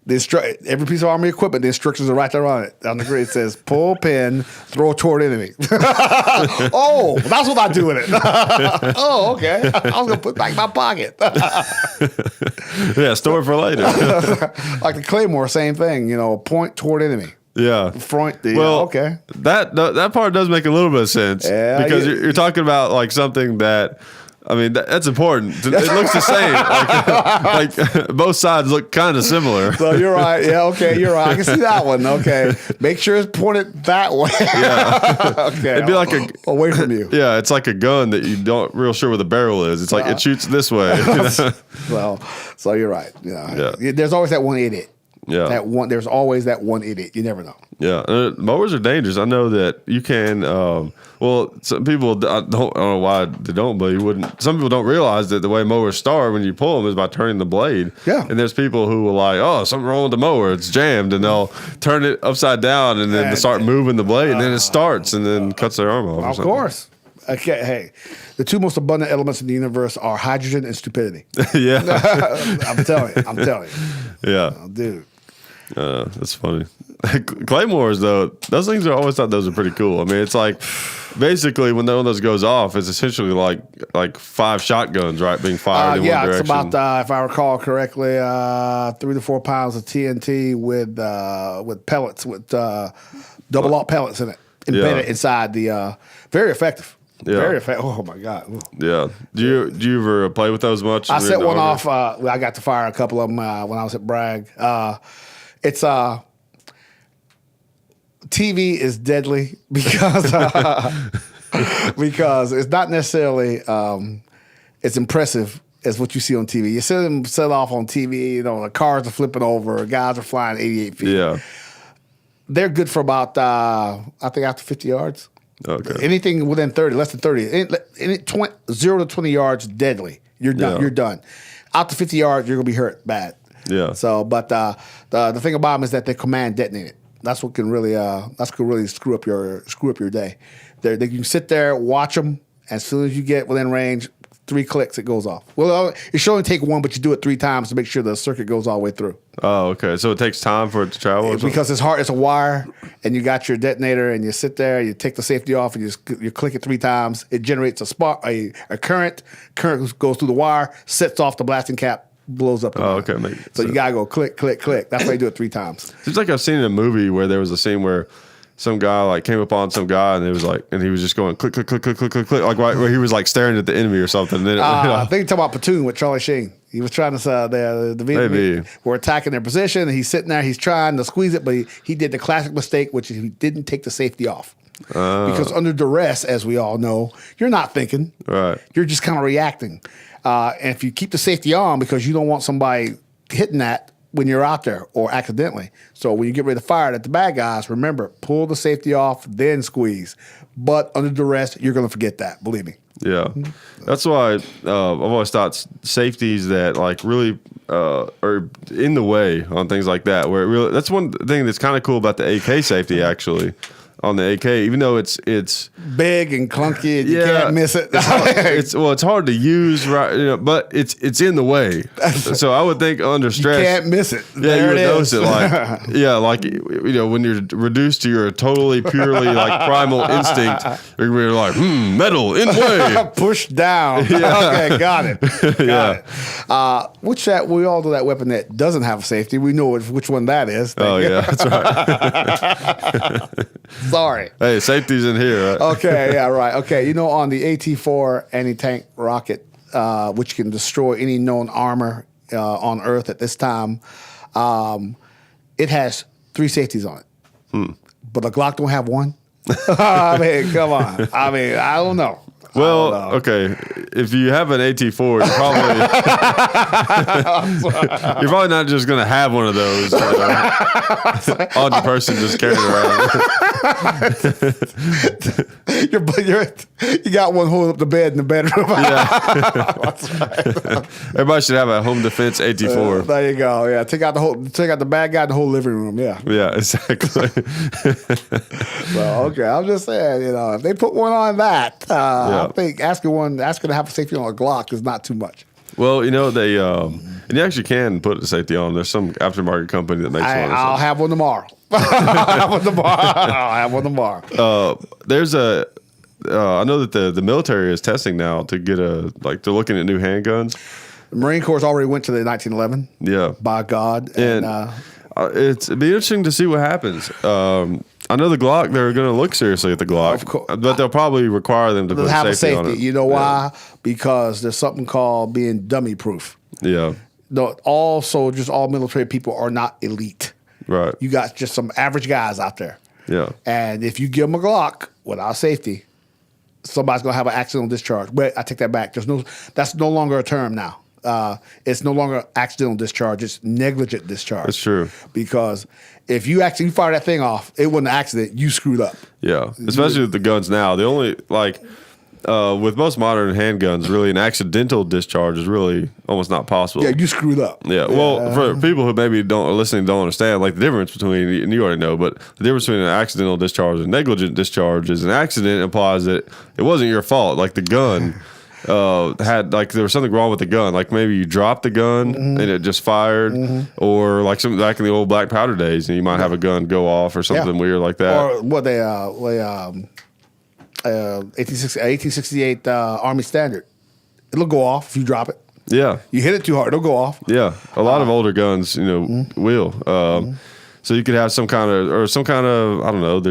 every piece of army equipment, the instructions are right there on it. On the grid, it says pull pin, throw toward enemy. Oh, that's what I do with it. Oh, okay. I was going to put it back in my pocket. Yeah, store it for later. Like the Claymore, same thing. Point toward enemy. Yeah. Front. Okay. That part does make a little bit of sense. Yeah, because you're talking about like something that. I mean, that's important. It looks the same. Like both sides look kind of similar. So you're right. Yeah, okay, you're right. I can see that one. Okay. Make sure it's pointed that way. Yeah. Okay. It'd be like away from you. Yeah, it's like a gun that you don't real sure where the barrel is. It's like it shoots this way. So you're right. Yeah. There's always that one idiot. Yeah. There's always that one idiot. You never know. Yeah. Mowers are dangerous. I know that you can. Some people I don't know why they don't, but you wouldn't. Some people don't realize that the way mowers start when you pull them is by turning the blade. Yeah. And there's people who will like, oh, something wrong with the mower. It's jammed, and they'll turn it upside down, and then they start moving the blade, and then it starts, and then cuts their arm off. Of course. Okay. Hey, the two most abundant elements in the universe are hydrogen and stupidity. Yeah. I'm telling you. Yeah. Oh, dude. That's funny. Claymores, though, those things I always thought those are pretty cool. I mean, it's like basically when one of those goes off, it's essentially like 5 shotguns, right, being fired in one direction. Yeah, it's about, if I recall correctly, 3 to 4 pounds of TNT with pellets, with double-aught pellets in it, embedded inside the. Very effective. Yeah. Very effective. Oh my God. Ooh. Yeah. Do you ever play with those much? I set one off. I got to fire a couple of them when I was at Bragg. It's TV is deadly because because it's not necessarily as impressive as what you see on TV. You see them set off on TV. You know, the cars are flipping over, guys are flying 88 feet. Yeah. They're good for about I think after 50 yards. Okay. Anything within 30, less than 30, 0 to 20 yards, deadly. You're done. Yeah. You're done. Out to 50 yards, you're gonna be hurt bad. Yeah. So, but the thing about them is that they command detonated. That's what can really screw up your day. You can sit there, watch them. As soon as you get within range, 3 clicks, it goes off. Well, it should only take one, but you do it 3 times to make sure the circuit goes all the way through. Oh, okay. So it takes time for it to travel? Because it's hard. It's a wire, and you got your detonator, and you sit there, you take the safety off, and you click it 3 times. It generates a spark, a current. Current goes through the wire, sets off the blasting cap, blows up. Oh, okay. So you gotta go click, click, click. That's why you do it 3 times. Seems like I've seen in a movie where there was a scene where some guy like came upon some guy and it was like, and he was just going click, click, click, click, click, click, click, like where he was like staring at the enemy or something. And then I think you're talking about Platoon with Charlie Sheen. He was trying to the Maybe. were attacking their position, and he's sitting there. He's trying to squeeze it, but he did the classic mistake, which is he didn't take the safety off. Because under duress, as we all know, you're not thinking. Right. You're just kind of reacting. And if you keep the safety on because you don't want somebody hitting that when you're out there or accidentally. So when you get ready to fire it at the bad guys, remember, pull the safety off, then squeeze. But under duress, you're going to forget that, believe me. Yeah. That's why I've always thought safeties that like really are in the way on things like that. Where it really, that's one thing that's kind of cool about the AK safety actually. On the AK, even though it's big and clunky, and you can't miss it. It's hard to use, right? But it's in the way. So I would think under stress, you can't miss it. Yeah, you would notice it. Like when you're reduced to your totally purely like primal instinct, you're like metal in way, push down. Yeah. Okay, got it. Got it. We all know that weapon that doesn't have a safety. We know which one that is. Yeah, that's right. Sorry. Hey, safety's in here. Right? Okay, yeah, right. Okay, on the AT-4 anti-tank rocket, which can destroy any known armor on Earth at this time, it has 3 safeties on it. But the Glock don't have one. I mean, come on. I mean, I don't know. Well, okay. If you have an AT-4, you're probably not just going to have one of those on your person just carrying around. You got one holding up the bed in the bedroom. Yeah. That's right. Everybody should have a home defense AT-4. There you go. Yeah, take out the bad guy in the whole living room. Yeah. Yeah, exactly. Well, okay. I'm just saying, if they put one on that, I think asking to have a safety on a Glock is not too much. Well, they and you actually can put a safety on. There's some aftermarket company that makes one. I'll have one tomorrow. I'll have one tomorrow. There's I know that the military is testing now to get they're looking at new handguns. The Marine Corps already went to the 1911. Yeah. By God. And it'd be interesting to see what happens. I know the Glock, they're going to look seriously at the Glock, of course, but they'll probably require them to put have safety on it. You know why? Because there's something called being dummy proof. Yeah. All soldiers, all military people are not elite. Right. You got just some average guys out there. Yeah. And if you give them a Glock without safety, somebody's going to have an accidental discharge. But I take that back. That's no longer a term now. It's no longer accidental discharge. It's negligent discharge. That's true. Because if you actually fire that thing off, it wasn't an accident. You screwed up. Yeah. Especially with the guns now. The only, with most modern handguns, really an accidental discharge is really almost not possible. Yeah, you screwed up. Yeah. Well, for people who maybe don't understand, the difference between, and you already know, but the difference between an accidental discharge and negligent discharge is an accident implies that it wasn't your fault. Like the gun had there was something wrong with the gun. Like maybe you dropped the gun and it just fired, or like something back in the old black powder days, and you might have a gun go off or something weird like that. Or what 1868 Army Standard. It'll go off if you drop it. Yeah. You hit it too hard, it'll go off. Yeah. A lot of older guns, will. So you could have some kind of I don't know,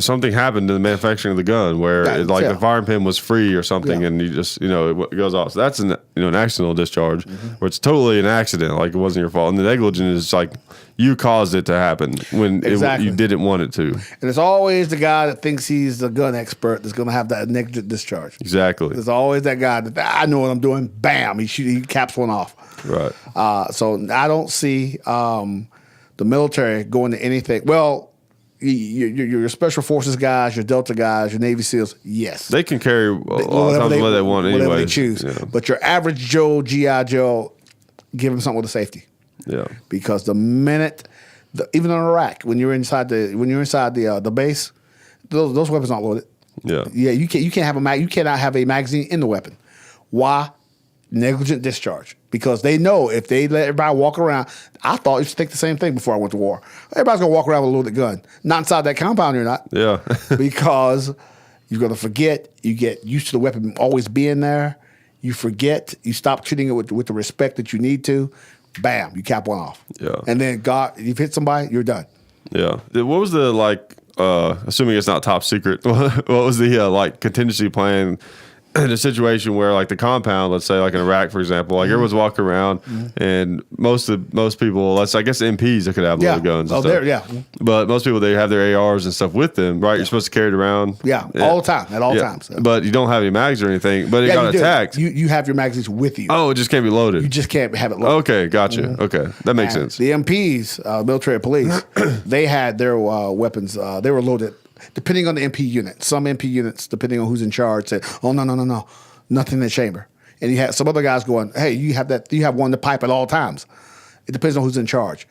something happened to the manufacturing of the gun where the firing pin was free or something, and you just it goes off. So that's an accidental discharge, where it's totally an accident, like it wasn't your fault. And the negligent is like you caused it to happen when you didn't want it to. And it's always the guy that thinks he's the gun expert that's going to have that negligent discharge. Exactly. There's always that guy that I know what I'm doing. Bam, he caps one off. Right. So I don't see the military going to anything. Well, your special forces guys, your Delta guys, your Navy SEALs, yes, they can carry a lot of times what they want anyway. Whatever they choose. Yeah. But your average Joe, GI Joe, give him something with a safety. Yeah. Because the minute, even in Iraq, when you're inside the base, those weapons aren't loaded. Yeah. Yeah. You cannot have a magazine in the weapon. Why? Negligent discharge. Because they know if they let everybody walk around, I thought you should think the same thing before I went to war. Everybody's gonna walk around with a loaded gun. Not inside that compound, you're not. Yeah. Because you're gonna forget. You get used to the weapon always being there. You forget. You stop treating it with the respect that you need to. Bam, you cap one off. Yeah. And then you've hit somebody, you're done. Yeah. What was the assuming it's not top secret, what was the contingency plan in a situation where like the compound, let's say like in Iraq, for example, like everyone's walking around and most people, I guess MPs that could have loaded guns and stuff. But most people, they have their ARs and stuff with them, right? You're supposed to carry it around. All the time, at all times. But you don't have any mags or anything, but it got attacked. You have your magazines with you. Oh, it just can't be loaded. You just can't have it loaded. Okay, gotcha. Okay, that makes sense. The MPs, military police, they had their weapons, they were loaded. Depending on the MP unit, some MP units, depending on who's in charge, said, "Oh no, nothing in the chamber." And you had some other guys going, "Hey, you have one in the pipe at all times." It depends on who's in charge.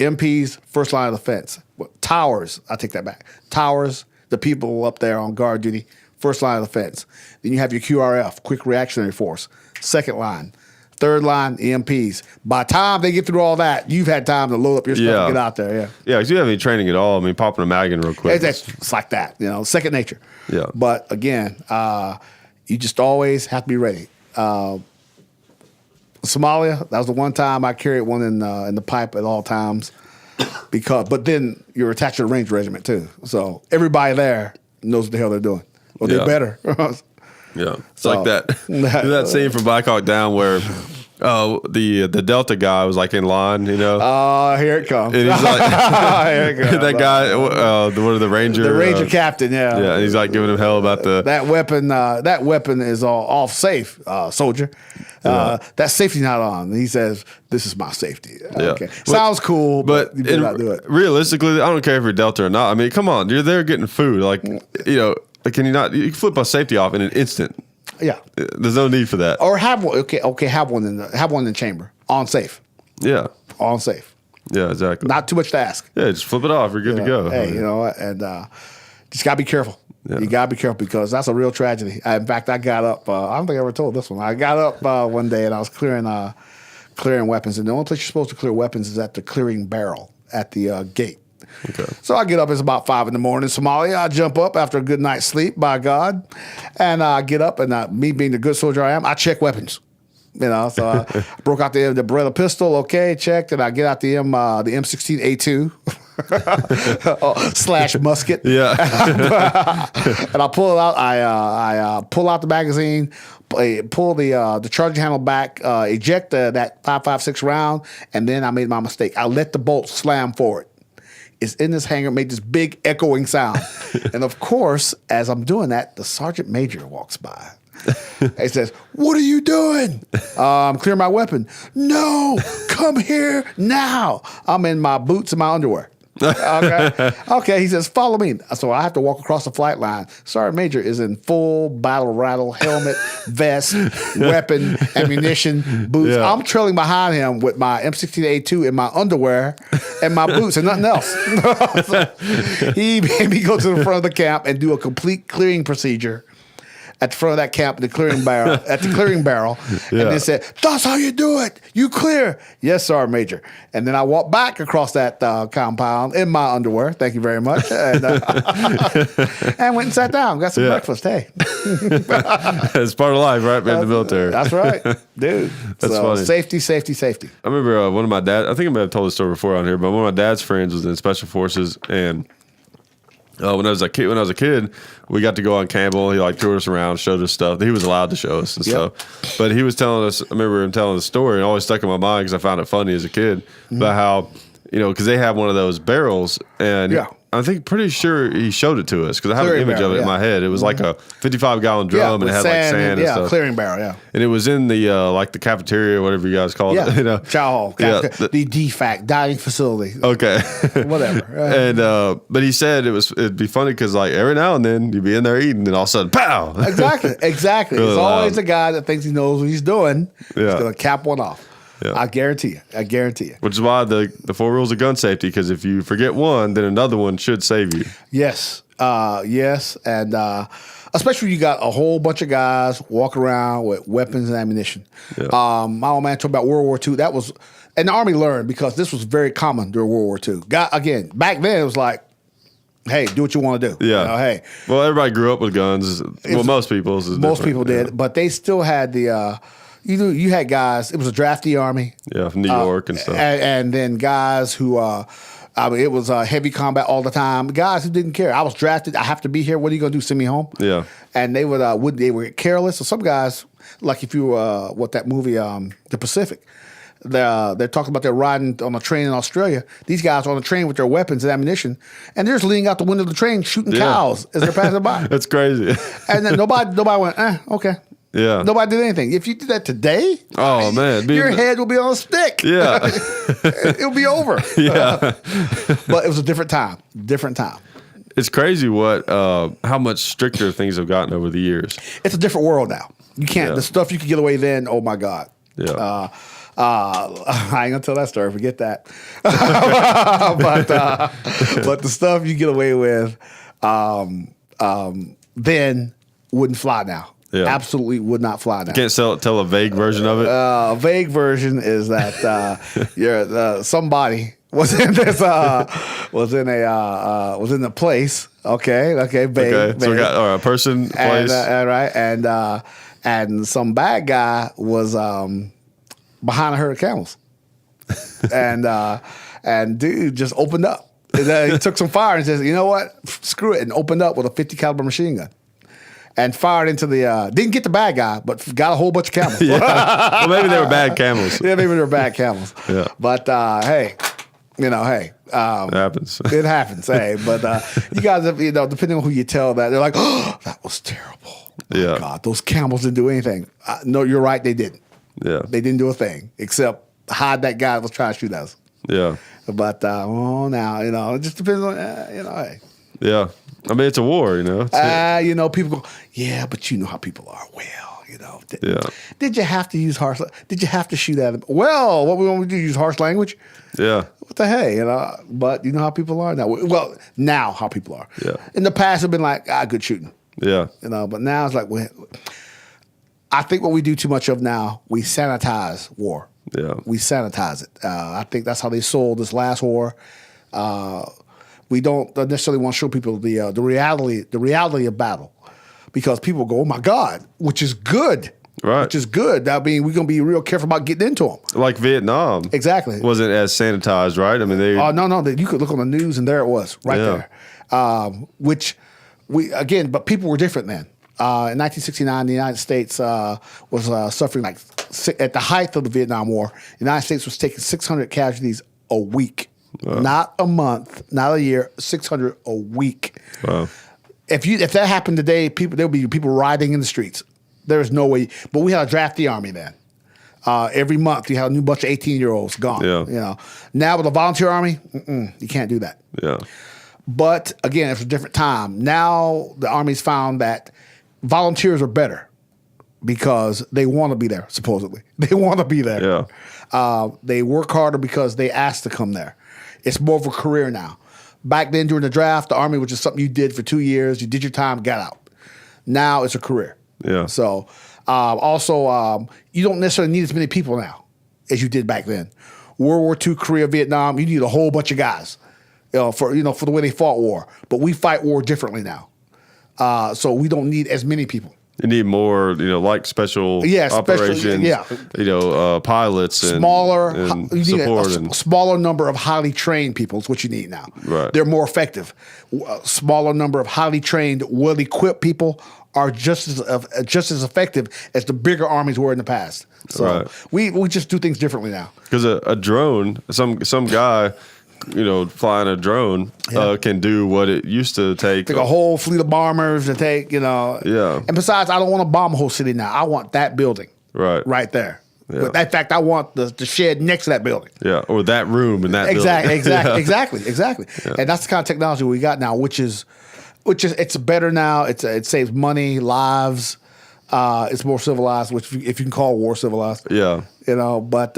MPs, first line of defense. Towers, I take that back. Towers, the people up there on guard duty, first line of defense. Then you have your QRF, quick reactionary force, second line. Third line, EMPs. By the time they get through all that, you've had time to load up your stuff and get out there. Yeah, because you don't have any training at all. I mean, popping a mag in real quick. It's like that, second nature. Yeah. But again, you just always have to be ready. Somalia, that was the one time I carried one in the pipe at all times. But then you're attached to the Ranger Regiment too. So everybody there knows what the hell they're doing. Well, they're better. Yeah, it's like that scene from Black Hawk Down where the Delta guy was like in line, Oh, here it comes. And he's like, here it comes. That guy, the Ranger, the Ranger captain, yeah, and he's like giving him hell about that weapon. That weapon is off safe, soldier. That safety's not on. He says, "This is my safety." Okay, sounds cool, but you better not do it. Realistically, I don't care if you're Delta or not. I mean, come on, you're there getting food, can you not? You can flip a safety off in an instant. Yeah, there's no need for that. Or have one. Okay, have one in the chamber on safe. Yeah, on safe. Yeah, exactly. Not too much to ask. Yeah, just flip it off. You're good to go. Hey, and just gotta be careful. Yeah. You gotta be careful because that's a real tragedy. In fact, I got up. I don't think I ever told this one. I got up one day and I was clearing weapons, and the only place you're supposed to clear weapons is at the clearing barrel at the gate. Okay. So I get up, it's about 5 a.m. in Somalia. I jump up after a good night's sleep, by God. And I get up, and me being the good soldier I am, I check weapons. So I broke out the Beretta pistol, okay, checked, and I get out the M16A2 / musket. Yeah. And I pull it out. I pull out the magazine, pull the charging handle back, eject that 5.56 round, and then I made my mistake. I let the bolt slam forward. It's in this hangar, made this big echoing sound. And of course, as I'm doing that, the sergeant major walks by. He says, "What are you doing?" "I'm clearing my weapon." "No, come here now." I'm in my boots and my underwear. Okay. He says, "Follow me." So I have to walk across the flight line. Sergeant Major is in full battle rattle, helmet, vest, weapon, ammunition, boots. Yeah. I'm trailing behind him with my M16A2 in my underwear and my boots and nothing else. So he made me go to the front of the camp and do a complete clearing procedure. at the front of that camp, the clearing barrel, and they said, "That's how you do it. You clear." "Yes, sir, Major." And then I walked back across that compound in my underwear. Thank you very much. And, and went and sat down, got some breakfast. Hey, it's part of life, right? In the military. That's right, dude. That's funny. Safety, safety, safety. I remember one of my dad. I think I may have told this story before on here, but one of my dad's friends was in Special Forces, and when I was a kid, we got to go on Campbell. He toured us around, showed us stuff. He was allowed to show us and stuff. But he was telling us. I remember him telling the story, and it always stuck in my mind because I found it funny as a kid about how because they have one of those barrels, and I think pretty sure he showed it to us because I have an image of it in my head. It was like a 55-gallon drum, and it had sand and stuff. Clearing barrel, and it was in the the cafeteria, whatever you guys call it. Chow hall, the DFAC dining facility. Okay, whatever. And but he said it'd be funny because every now and then you'd be in there eating, and all of a sudden, pow! Exactly. Really It's always loud. the guy that thinks he knows what he's doing. Yeah. He's gonna cap one off. Yeah. I guarantee you. Which is why the 4 rules of gun safety, because if you forget one, then another one should save you. Yes. And especially when you got a whole bunch of guys walking around with weapons and ammunition. Yeah. My old man talked about World War II. That was, and the Army learned because this was very common during World War II. Again, back then it was like, hey, do what you want to do. Yeah. Hey. Well, everybody grew up with guns. Well, most people. Most people did, but they still had the. You had guys. It was a drafty army. Yeah, from New York and stuff. And then guys who, it was heavy combat all the time. Guys who didn't care. I was drafted. I have to be here. What are you gonna do? Send me home? Yeah. And they were careless. So some guys, like if you what that movie, The Pacific. They're talking about they're riding on a train in Australia. These guys are on the train with their weapons and ammunition, and they're just leaning out the window of the train shooting cows as they're passing by. That's crazy. And then nobody went, okay. Yeah. Nobody did anything. If you did that today, oh man, your head will be on a stick. Yeah. It'll be over. Yeah. But it was a different time. It's crazy how much stricter things have gotten over the years. It's a different world now. You can't the stuff you could get away then. Oh my God. Yeah. I ain't gonna tell that story. Forget that. But the stuff you get away with then wouldn't fly now. Yeah. Absolutely would not fly now. Can't tell a vague version of it. A vague version is that somebody was in this was in a place. Okay. Vague. So we got a person, place, and some bad guy was behind a herd of camels, and dude just opened up. He took some fire and says, "You know what? Screw it," and opened up with a .50 caliber machine gun. And fired into the, didn't get the bad guy, but got a whole bunch of camels. Well, maybe they were bad camels. Yeah, maybe they were bad camels. Yeah. But, hey. It happens. It happens, hey. But you guys, depending on who you tell that, they're like, oh, that was terrible. Oh, my God, those camels didn't do anything. No, you're right, they didn't. Yeah. They didn't do a thing except hide that guy that was trying to shoot us. Yeah. But, now, it just depends on, hey. Yeah. I mean, it's a war, People go, yeah, but you know how people are. Well, Yeah. Did you have to use harsh? Did you have to shoot at him? Well, what we want to do, use harsh language? Yeah. What the hey, But you know how people are now. Well, now how people are. Yeah. In the past, have been like, good shooting. Yeah. But now it's like, I think what we do too much of now, we sanitize war. Yeah. We sanitize it. I think that's how they sold this last war. We don't necessarily want to show people the reality of battle, because people go, oh my God, which is good. Right. Which is good. That means we're going to be real careful about getting into them. Like Vietnam. Exactly. Wasn't as sanitized, right? I mean, they. Oh, no. You could look on the news and there it was, right there. But people were different then. In 1969, the United States was suffering at the height of the Vietnam War, the United States was taking 600 casualties a week. Wow. Not a month, not a year, 600 a week. Wow. If that happened today, there'll be people rioting in the streets. There's no way. But we had a drafty army then. Every month you had a new bunch of 18-year-olds gone. Yeah. Now with a volunteer army, you can't do that. Yeah. But again, it's a different time. Now the Army's found that volunteers are better because they want to be there, supposedly. They want to be there. Yeah. They work harder because they asked to come there. It's more of a career now. Back then during the draft, the Army was just something you did for 2 years. You did your time, got out. Now it's a career. Yeah. So also, you don't necessarily need as many people now as you did back then. World War II, Korea, Vietnam, you need a whole bunch of guys, for the way they fought war. But we fight war differently now, so we don't need as many people. You need more, like special operations, pilots, smaller, and you need support, a smaller number of highly trained people is what you need now. Right. They're more effective. A smaller number of highly trained, well-equipped people are just as effective as the bigger armies were in the past. So we just do things differently now. Because a drone, some guy, flying a drone can do what it used to take. Like a whole fleet of bombers to take, Yeah. And besides, I don't want to bomb a whole city now. I want that building. Right there. Yeah. In fact, I want the shed next to that building. Yeah, or that room in that building. Exactly. Yeah. And that's the kind of technology we got now, which is it's better now. It saves money, lives. It's more civilized, which if you can call war civilized. Yeah. But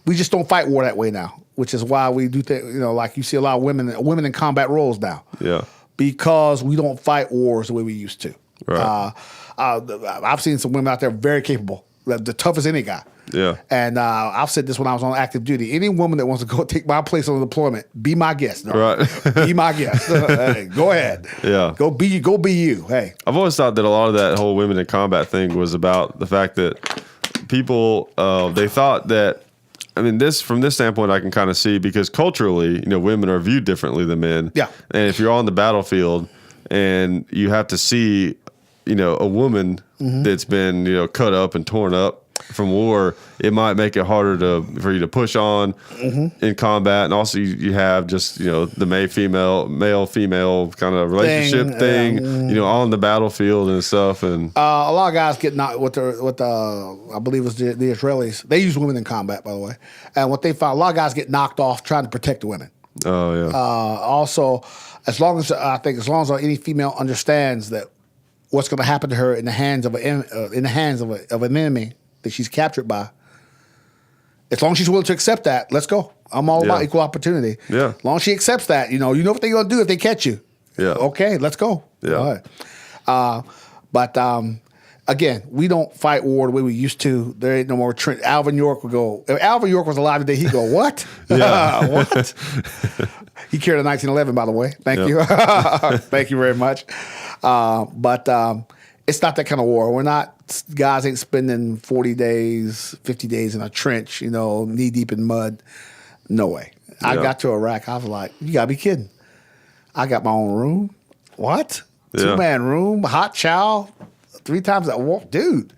we just don't fight war that way now, which is why we do things. Like you see a lot of women in combat roles now. Yeah. Because we don't fight wars the way we used to. Right. I've seen some women out there very capable, the toughest any guy. Yeah. And I've said this when I was on active duty. Any woman that wants to go take my place on the deployment, be my guest. Right. Be my guest. Hey, go ahead. Yeah. Go be you. Hey. I've always thought that a lot of that whole women in combat thing was about the fact that people, they thought that, from this standpoint, I can kind of see, because culturally, women are viewed differently than men. Yeah. And if you're on the battlefield and you have to see, a woman that's been, cut up and torn up from war, it might make it harder for you to push on in combat. And also you have just, the male female kind of relationship thing, on the battlefield and stuff. And a lot of guys get knocked with I believe it was the Israelis. They use women in combat, by the way. And what they found, a lot of guys get knocked off trying to protect the women. Oh yeah. Also, as long as any female understands that what's going to happen to her in the hands of an enemy that she's captured by, as long as she's willing to accept that, let's go. I'm all about equal opportunity. Yeah. As long as she accepts that, you know what they're going to do if they catch you. Yeah. Okay, let's go. Yeah. All right. But again, we don't fight war the way we used to. There ain't no more Alvin York would go. If Alvin York was alive today, he'd go, what? Yeah. What? He carried a 1911, by the way. Thank you. Thank you very much. But it's not that kind of war. Guys ain't spending 40 days, 50 days in a trench, knee deep in mud. No way. I got to Iraq. I was like, you got to be kidding. I got my own room. What? Yeah. 2-man room, hot chow, 3 times that war. Dude,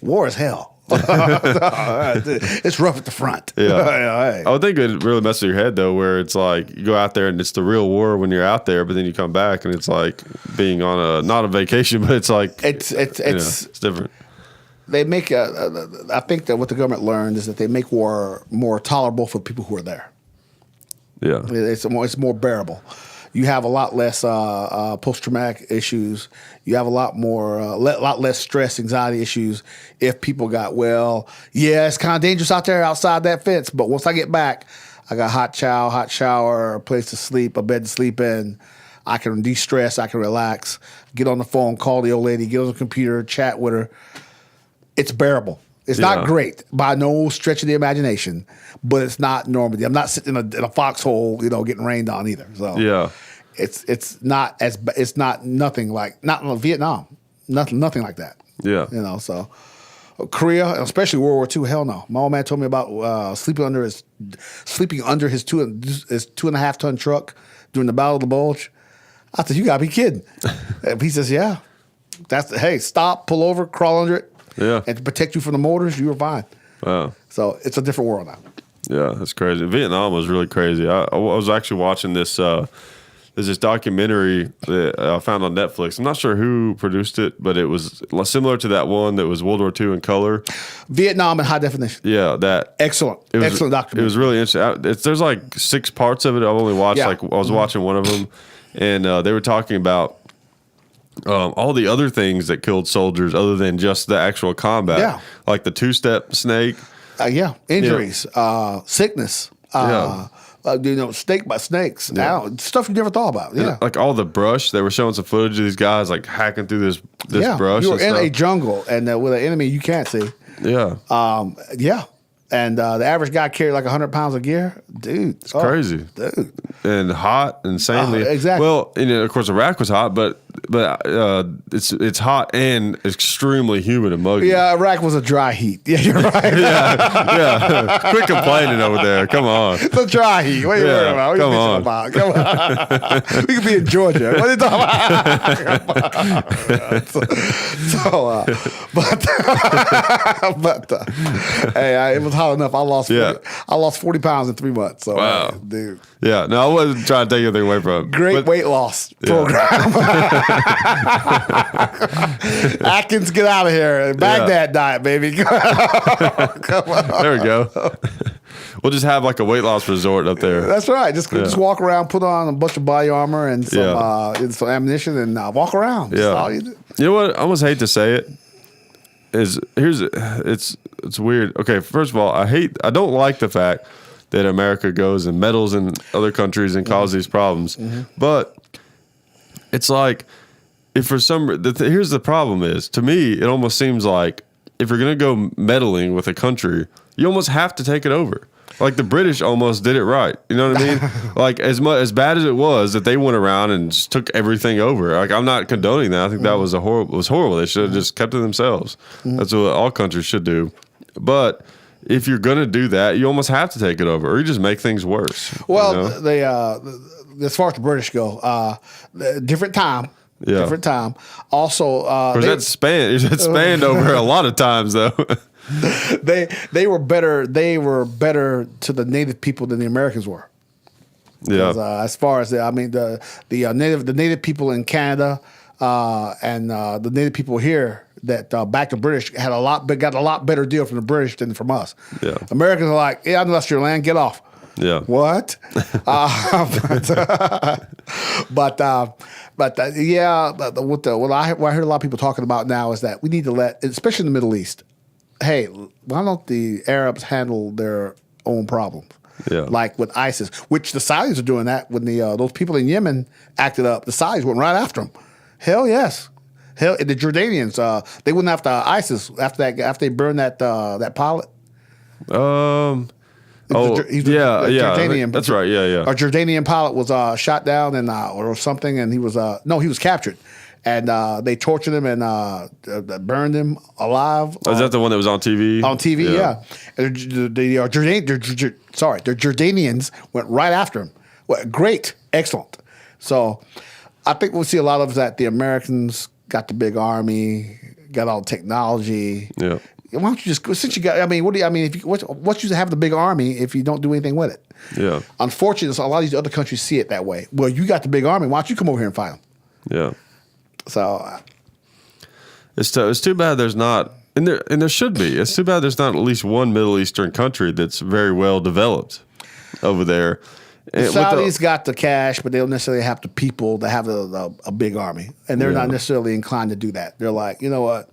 war is hell. It's rough at the front. Yeah. I would think it really messes with your head, though, where it's like you go out there and it's the real war when you're out there, but then you come back and it's like being on not a vacation, but it's like it's different. They make I think that what the government learned is that they make war more tolerable for people who are there. Yeah, it's more bearable. You have a lot less post-traumatic issues. You have a lot less stress, anxiety issues if people got, it's kind of dangerous out there outside that fence, but once I get back, I got hot chow, hot shower, a place to sleep, a bed to sleep in. I can de-stress, I can relax, get on the phone, call the old lady, get on the computer, chat with her. It's bearable. It's not great by no stretch of the imagination, but it's not Normandy. I'm not sitting in a foxhole, getting rained on either. So it's nothing like Vietnam, nothing like that. Yeah, So Korea, especially World War II. Hell no. My old man told me about sleeping under his 2.5 ton truck during the Battle of the Bulge. I said, you gotta be kidding. He says, yeah. Stop, pull over, crawl under it. Yeah. And to protect you from the mortars, you were fine. Wow. So it's a different world now. Yeah, that's crazy. Vietnam was really crazy. I was actually watching this. There's this documentary that I found on Netflix. I'm not sure who produced it, but it was similar to that one that was World War II in color. Vietnam in high definition. Yeah, that. Excellent documentary. It was really interesting. There's like 6 parts of it. I've only watched I was watching one of them, and they were talking about all the other things that killed soldiers other than just the actual combat. Yeah. Like the 2-step snake. Injuries, sickness. Snake by snakes, stuff you never thought about. Yeah, like all the brush. They were showing some footage of these guys like hacking through this brush. You were in stuff. a jungle, and with an enemy you can't see. Yeah. And the average guy carried like 100 pounds of gear. Dude. It's crazy. Dude. And hot, insanely. Exactly. Well, of course, Iraq was hot, but it's hot and extremely humid and muggy. Yeah, Iraq was a dry heat. Yeah, you're right. yeah. Quit complaining over there. Come on. It's a dry heat. What are you worried about? What are you about? Come on. We could be in Georgia. What are you talking about? Hey, it was hot enough. I lost 40 pounds in 3 months. So, wow. Dude. Yeah, no, I wasn't trying to take anything away from it. Great weight loss program. Atkins, get out of here. Baghdad diet, baby. Come on. There we go. We'll just have like a weight loss resort up there. That's right. Just walk around, put on a bunch of body armor and some ammunition, and walk around. That's all you do. You know what? I almost hate to say it. It's weird. Okay, first of all, I don't like the fact that America goes and meddles in other countries and causes these problems. Mm-hmm. But it's like, if for some, here's the problem is, to me, it almost seems like if you're going to go meddling with a country, you almost have to take it over. Like the British almost did it right. You know what I mean? Like as bad as it was that they went around and just took everything over. Like I'm not condoning that. I think that was horrible. They should have just kept it themselves. That's what all countries should do. But if you're going to do that, you almost have to take it over, or you just make things worse. Well, they as far as the British go, different time. Yeah. Different time. Also, that spanned over a lot of times though. they were better. They were better to the native people than the Americans were. Yeah. As far as the native people in Canada and the native people here that backed the British got a lot better deal from the British than from us. Yeah. Americans are like, I know that's your land. Get off. Yeah. What? What I heard a lot of people talking about now is that we need to let, especially in the Middle East, hey, why don't the Arabs handle their own problems? Yeah. Like with ISIS, which the Saudis are doing that when those people in Yemen acted up. The Saudis went right after them. Hell yes. Hell, the Jordanians, they went after ISIS after they burned that pilot. Jordanian. That's right. Yeah. A Jordanian pilot was shot down and or something, and he was captured, and they tortured him and burned him alive. Is that the one that was on TV? On TV, yeah. And the Jordanians went right after him. Well, great, excellent. So I think we'll see a lot of that. The Americans got the big army, got all the technology. Yeah. Why don't you just, since you got, what's you have the big army if you don't do anything with it? Yeah. Unfortunately, a lot of these other countries see it that way. Well, you got the big army. Why don't you come over here and fight them? Yeah. So it's too bad there's not, and there should be. It's too bad there's not at least one Middle Eastern country that's very well developed over there. The Saudis got the cash, but they don't necessarily have the people that have a big army, and they're not necessarily inclined to do that. They're like, you know what?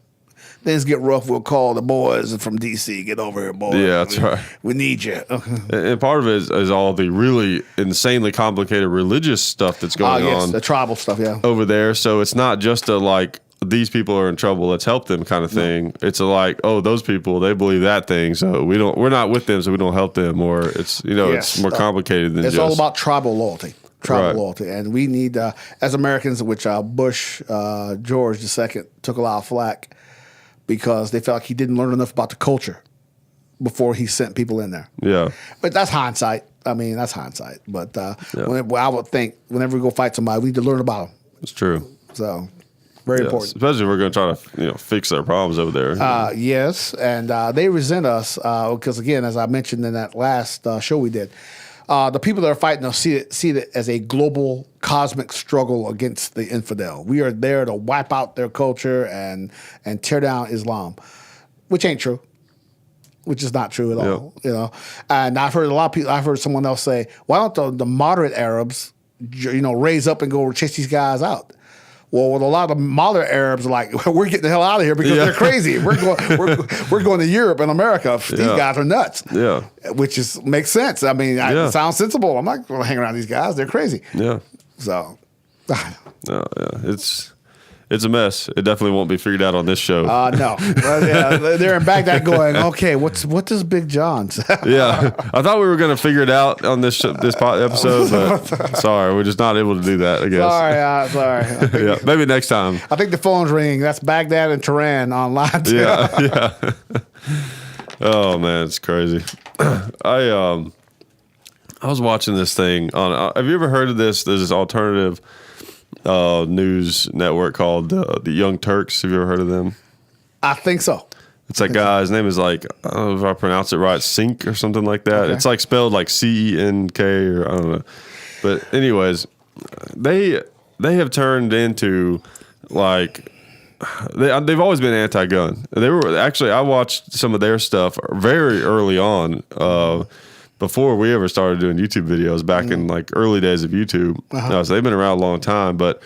Things get rough, we'll call the boys from D.C. Get over here, boys. Yeah, that's right. We need you. And part of it is all the really insanely complicated religious stuff that's going on. The tribal stuff, over there. So it's not just a like, these people are in trouble, let's help them kind of thing. It's a like, oh, those people, they believe that thing, so we're not with them, so we don't help them. Or it's it's more complicated than it's just. All about tribal loyalty. Loyalty, and we need as Americans, which Bush George II took a lot of flack because they felt like he didn't learn enough about the culture before he sent people in there. Yeah. But that's hindsight. I mean, that's hindsight. But I would think whenever we go fight somebody, we need to learn about them. It's true. So, very important. Especially if we're going to try to fix their problems over there. Yes, and they resent us because, again, as I mentioned in that last show we did, the people that are fighting us see it as a global cosmic struggle against the infidel. We are there to wipe out their culture and tear down Islam, which ain't true, which is not true at all. And I've heard a lot of people. I've heard someone else say, "Why don't the moderate Arabs, raise up and go chase these guys out?" Well, with a lot of modern Arabs are like, we're getting the hell out of here because they're crazy. We're going to Europe and America. These guys are nuts. Yeah, which makes sense. I mean, it sounds sensible. I'm not going to hang around these guys. They're crazy. Yeah. So, it's a mess. It definitely won't be figured out on this show. No. They're in Baghdad going, okay, what does Big John say? Yeah. I thought we were going to figure it out on this episode, but sorry, we're just not able to do that, I guess. Sorry. Yeah, maybe next time. I think the phone's ringing. That's Baghdad and Tehran online. Yeah. Oh, man, it's crazy. I was watching this thing on. Have you ever heard of this? There's this alternative news network called the Young Turks. Have you ever heard of them? I think so. It's that guy. His name is like, I don't know if I pronounce it right, Sink or something like that. Okay. It's like spelled like CENK or I don't know. But anyways, they have turned into like they've always been anti-gun. They were actually, I watched some of their stuff very early on. Before we ever started doing YouTube videos back in like early days of YouTube. So they've been around a long time, but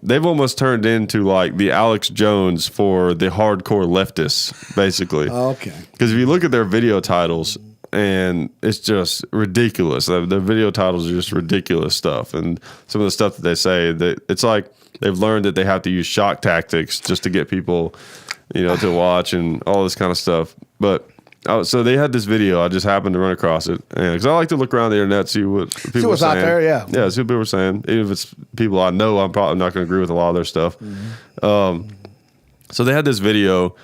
they've almost turned into like the Alex Jones for the hardcore leftists, basically. Okay. Because if you look at their video titles, and it's just ridiculous. Their video titles are just ridiculous stuff. And some of the stuff that they say, it's like they've learned that they have to use shock tactics just to get people, to watch and all this kind of stuff. But so they had this video. I just happened to run across it, because I like to look around the internet, see what people are saying. Out there, yeah. Yeah, see what people are saying. Even if it's people I know, I'm probably not going to agree with a lot of their stuff. So they had this video,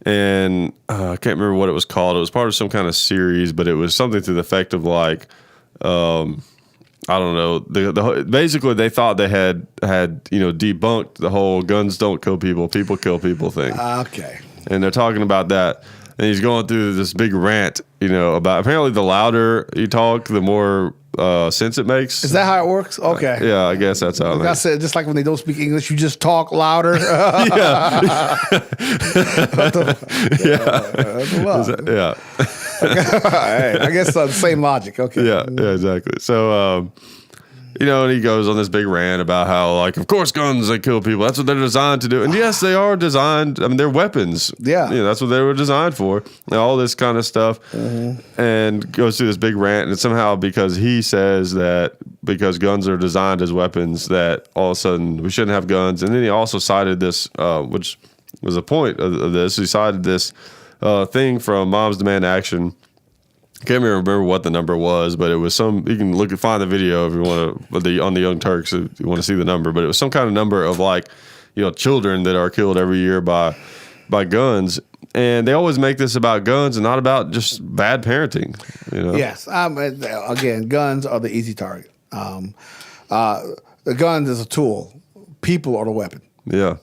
and I can't remember what it was called. It was part of some kind of series, but it was something to the effect of like, I don't know. Basically, they thought they had debunked the whole guns don't kill people kill people thing. Okay. And they're talking about that. And he's going through this big rant, about apparently the louder you talk, the more sense it makes. Is that how it works? Okay. Yeah, I guess that's how. Like I said, just like when they don't speak English, you just talk louder. Yeah. Yeah. Hey, I guess the same logic. Okay. Yeah, exactly. So, and he goes on this big rant about how, like, of course, guns, they kill people. That's what they're designed to do. And yes, they are designed. I mean, they're weapons. Yeah. That's what they were designed for. And all this kind of stuff. And goes through this big rant. And somehow, because he says that because guns are designed as weapons, that all of a sudden we shouldn't have guns. And then he also cited this, which was a point of this. He cited this thing from Moms Demand Action. I can't remember what the number was, but it was some. You can find the video if you want to on the Young Turks if you want to see the number. But it was some kind of number of like, children that are killed every year by guns, and they always make this about guns and not about just bad parenting. Yes. Again, guns are the easy target. The guns is a tool. People are the weapon. Yeah.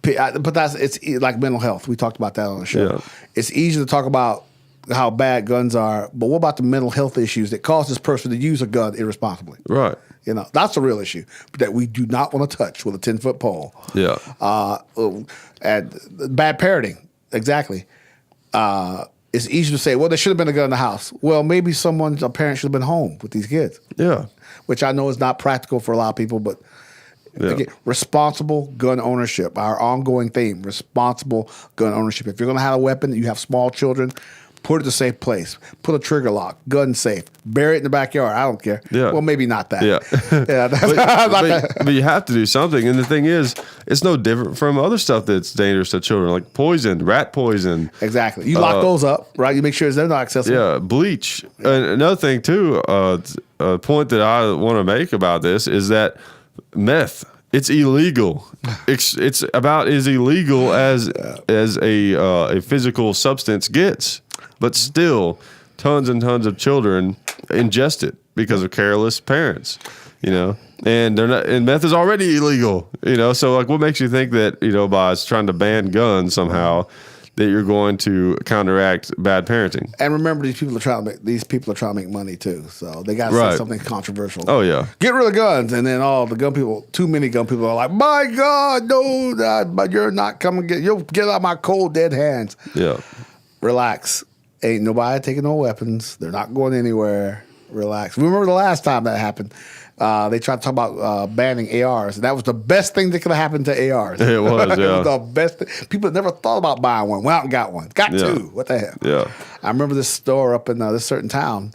But it's like mental health. We talked about that on the show. Yeah. It's easy to talk about how bad guns are, but what about the mental health issues that cause this person to use a gun irresponsibly? Right. That's the real issue that we do not want to touch with a 10-foot pole. Yeah. And bad parenting. Exactly. It's easy to say, well, there should have been a gun in the house. Well, maybe a parent should have been home with these kids. Yeah. Which I know is not practical for a lot of people, but again, responsible gun ownership, our ongoing theme, responsible gun ownership. If you're going to have a weapon, you have small children, put it in a safe place. Put a trigger lock, gun safe. Bury it in the backyard. I don't care. Yeah. Well, maybe not that. Yeah. But you have to do something. And the thing is, it's no different from other stuff that's dangerous to children, like poison, rat poison. Exactly. You lock those up, right? You make sure they're not accessible. Yeah, bleach. And another thing, too, a point that I want to make about this is that meth, it's illegal. It's about as illegal as a physical substance gets, but still, tons and tons of children ingest it because of careless parents. And they're not. And meth is already illegal. So like, what makes you think that by trying to ban guns somehow that you're going to counteract bad parenting? And remember, these people are trying to make money too. So they got to say something controversial. Oh yeah, get rid of guns, and then all the gun people, too many gun people are like, my God, no, but you're not coming. You'll get out of my cold dead hands. Yeah, relax. Ain't nobody taking no weapons. They're not going anywhere. Relax. Remember the last time that happened? They tried to talk about banning ARs, and that was the best thing that could have happened to ARs. It was, yeah. It was the best thing. People never thought about buying one. Went out and got one. Got two. What the hell? Yeah. I remember this store up in this certain town.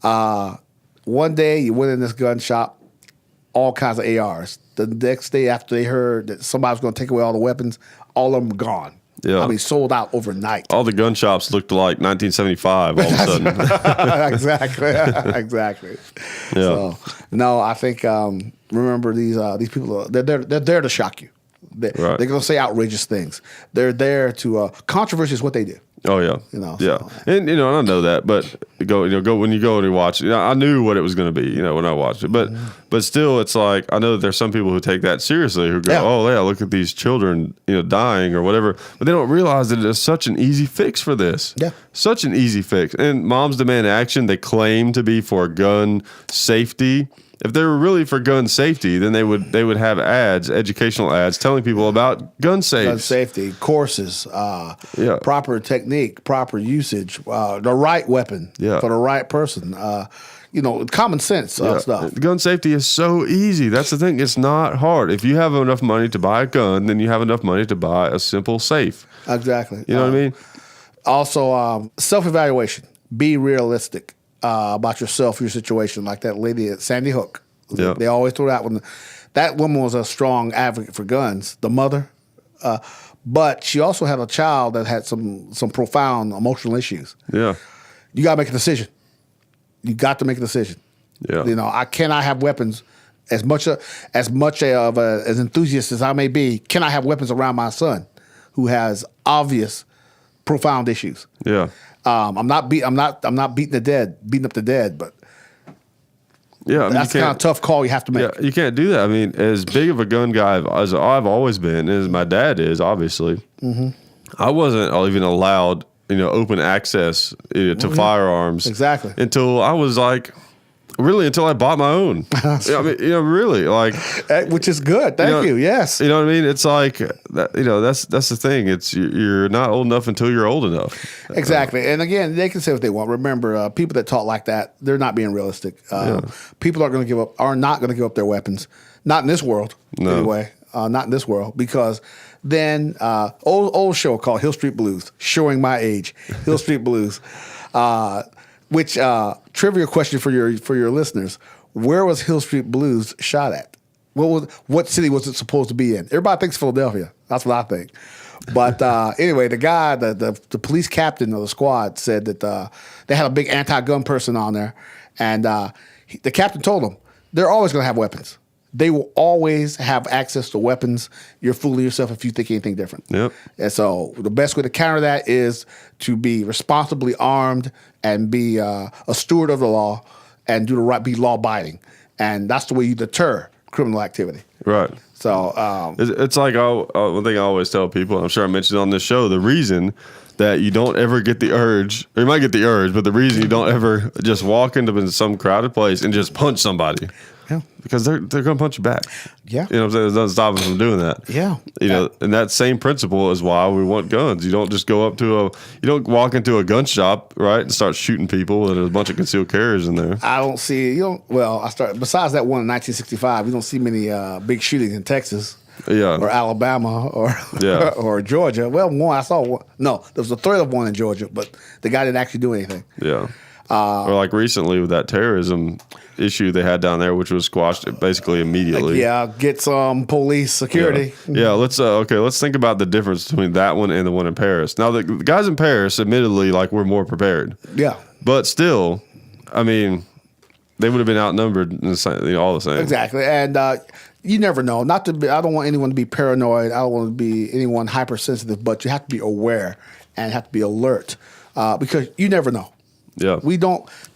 One day, you went in this gun shop, all kinds of ARs. The next day, after they heard that somebody was going to take away all the weapons, all of them gone. Yeah. I mean, sold out overnight. All the gun shops looked like 1975 all of a sudden. Exactly. Yeah. So, no, I think remember these people. They're there to shock you. They're going to say outrageous things. They're there to controversy is what they do. Oh yeah, and I know that, but go when you go and you watch it. I knew what it was going to be, when I watched it, but still, it's like I know that there's some people who take that seriously, who go, oh yeah, look at these children, dying or whatever, but they don't realize that it's such an easy fix for this. Yeah, such an easy fix. And Moms Demand Action, they claim to be for gun safety. If they were really for gun safety, then they would have ads, educational ads, telling people about gun safety courses, proper technique, proper usage, the right weapon for the right person. Common sense stuff. Gun safety is so easy. That's the thing. It's not hard. If you have enough money to buy a gun, then you have enough money to buy a simple safe. Exactly. You know what I mean? Also, self-evaluation. Be realistic about yourself, your situation, like that lady at Sandy Hook. Yeah. They always throw that one. That woman was a strong advocate for guns, the mother, but she also had a child that had some profound emotional issues. Yeah, you got to make a decision. You got to make a decision. Yeah, I cannot have weapons. As much of as enthusiast as I may be, can I have weapons around my son, who has obvious, profound issues? Yeah. I'm not beating up the dead, but that's the kind of tough call you have to make. Yeah, you can't do that. I mean, as big of a gun guy as I've always been, as my dad is, obviously, I wasn't even allowed, open access to firearms until I was like. Really, until I bought my own. I mean, really, like, which is good. Thank you. Yes. You know what I mean? It's like that. That's the thing. It's you're not old enough until you're old enough. Exactly. And again, they can say what they want. Remember, people that talk like that, they're not being realistic. People are not going to give up their weapons. Not in this world, anyway. Not in this world, because then old show called Hill Street Blues, showing my age. Hill Street Blues. Which trivia question for your listeners: where was Hill Street Blues shot at? What city was it supposed to be in? Everybody thinks Philadelphia. That's what I think. But anyway, the guy, the police captain of the squad, said that they had a big anti-gun person on there, and the captain told them they're always going to have weapons. They will always have access to weapons. You're fooling yourself if you think anything different. Yep. And so the best way to counter that is to be responsibly armed and be a steward of the law and be law-abiding. And that's the way you deter criminal activity. Right. So it's like one thing I always tell people, and I'm sure I mentioned on this show, the reason that you don't ever get the urge, or you might get the urge, but the reason you don't ever just walk into some crowded place and just punch somebody. Yeah. Because they're going to punch you back. Yeah. You know what I'm saying? It doesn't stop them from doing that. Yeah. And that same principle is why we want guns. You don't just you don't walk into a gun shop, right, and start shooting people with a bunch of concealed carriers in there. I don't see, besides that one in 1965, you don't see many big shootings in Texas. Yeah. Or Alabama or Georgia. Well, one, I saw one. No, there was a threat of one in Georgia, but the guy didn't actually do anything. Yeah. Or like recently with that terrorism issue they had down there, which was squashed basically immediately. Get some police security. Yeah, let's think about the difference between that one and the one in Paris. Now, the guys in Paris, admittedly, were more prepared. Yeah. But still, I mean, they would have been outnumbered all the same. Exactly. And you never know. I don't want anyone to be paranoid. I don't want to be anyone hypersensitive, but you have to be aware and have to be alert because you never know. Yeah.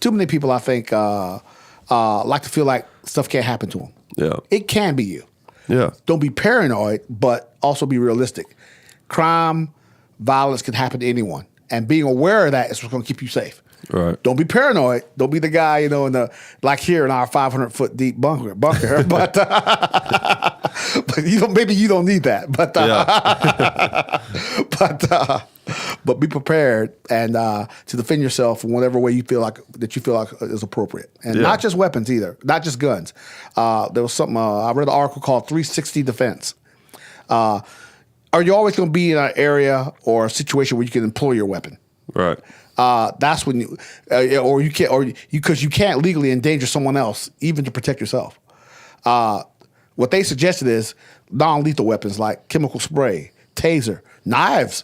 Too many people, I think, like to feel like stuff can't happen to them. Yeah. It can be you. Yeah. Don't be paranoid, but also be realistic. Crime, violence can happen to anyone. And being aware of that is what's going to keep you safe. Right. Don't be paranoid. Don't be the guy, in the like here in our 500-foot deep bunker. But but maybe you don't need that. But be prepared and to defend yourself in whatever way you feel like is appropriate, and not just weapons either, not just guns. There was something I read an article called 360 defense. Are you always going to be in an area or a situation where you can employ your weapon? Right. That's when you, or you can't, or because you can't legally endanger someone else, even to protect yourself. What they suggested is non-lethal weapons like chemical spray, taser, knives.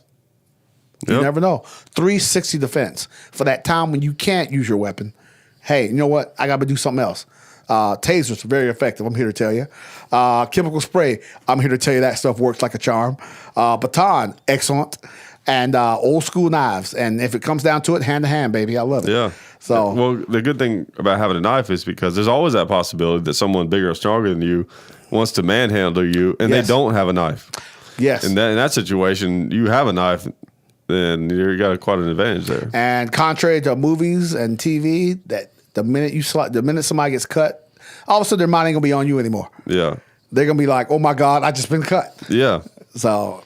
You never know. 360 defense for that time when you can't use your weapon. Hey, you know what? I got to do something else. Tasers, very effective. I'm here to tell you. Chemical spray, I'm here to tell you that stuff works like a charm. Baton, excellent. And old school knives. And if it comes down to it, hand to hand, baby. I love it. Yeah. So, well, the good thing about having a knife is because there's always that possibility that someone bigger or stronger than you wants to manhandle you and they don't have a knife. Yes. In that situation, you have a knife, then you got quite an advantage there. And contrary to movies and TV, that the minute somebody gets cut, all of a sudden their mind ain't gonna be on you anymore. Yeah. They're gonna be like, oh my God, I just been cut. Yeah. So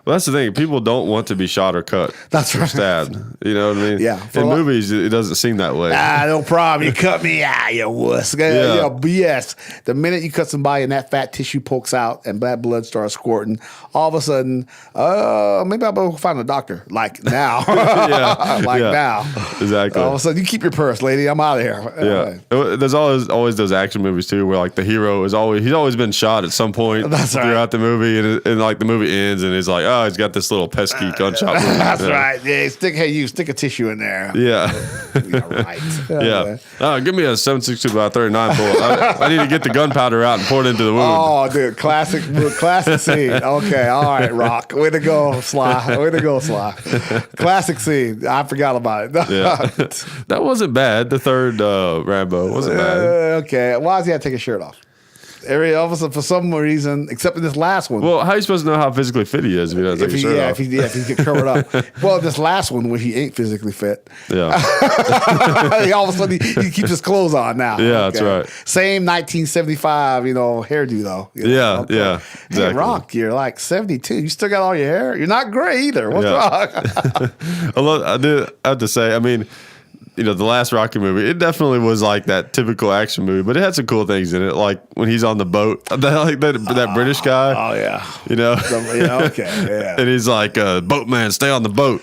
well, that's the thing. People don't want to be shot or cut. That's right. Or stabbed. You know what I mean? Yeah. In movies, it doesn't seem that way. No problem. You cut me. You wuss. Yes. The minute you cut somebody and that fat tissue pokes out and that blood starts squirting, all of a sudden, maybe I'll go find a doctor. Like now. Now. Exactly. All of a sudden, you keep your purse, lady. I'm out of here. Yeah. There's always those action movies too, where like the hero he's always been shot at some point throughout the movie, and like the movie ends, and it's like, oh, he's got this little pesky gunshot wound. That's right. Yeah, stick a tissue in there. Yeah. Right. Yeah. Give me a 7.62 by 39 bullet. I need to get the gunpowder out and pour it into the wound. Oh, dude, classic scene. Okay, all right, Rock. Way to go, Sly. Classic scene. I forgot about it. That wasn't bad. The third Rambo wasn't bad. Okay, why does he have to take his shirt off? Every officer, for some reason, except in this last one. Well, how are you supposed to know how physically fit he is if he doesn't take his shirt off? If he get covered up. Well, this last one where he ain't physically fit. Yeah. All of a sudden, he keeps his clothes on now. Yeah, that's right. Same 1975, hairdo though. Yeah. Exactly. Hey, Rock, you're like 72. You still got all your hair. You're not gray either. What's wrong? I have to say, I mean, the last Rocky movie, it definitely was like that typical action movie, but it had some cool things in it, like when he's on the boat, that British guy. Oh yeah, and he's like, "Boatman, stay on the boat,"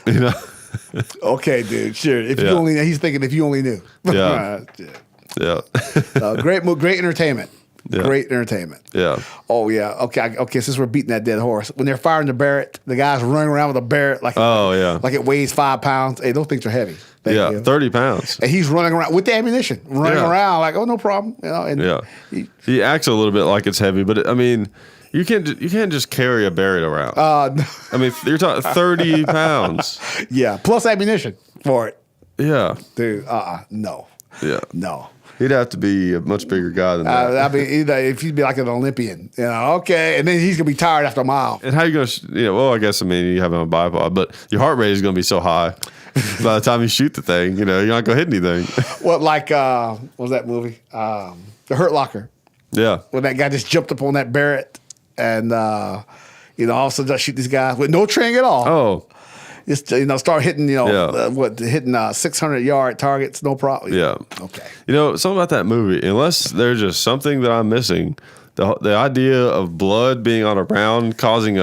Okay, dude, sure. He's thinking if you only knew. Yeah. Great entertainment. Yeah. Great entertainment. Yeah. Oh yeah. Okay. Since we're beating that dead horse, when they're firing the Barrett, the guy's running around with a Barrett like it weighs 5 pounds. Hey, those things are heavy. 30 pounds. And he's running around with the ammunition, around like, oh, no problem. And he acts a little bit like it's heavy, but I mean, you can't just carry a Barrett around. No. I mean, you're talking 30 pounds. Yeah, plus ammunition for it. Yeah, dude. No. Yeah, no. He'd have to be a much bigger guy than that. I mean, either if he'd be like an Olympian, okay, and then he's gonna be tired after a mile. And how you gonna? Well, I guess you have him on a bipod, but your heart rate is gonna be so high by the time you shoot the thing. You're not gonna hit anything. What was that movie? The Hurt Locker. Yeah, when that guy just jumped up on that Barrett and all of a sudden just shoot these guys with no training at all. Oh. Just start hitting, hitting 600-yard targets, no problem. Yeah. Okay. Something about that movie, unless there's just something that I'm missing, the idea of blood being on a round causing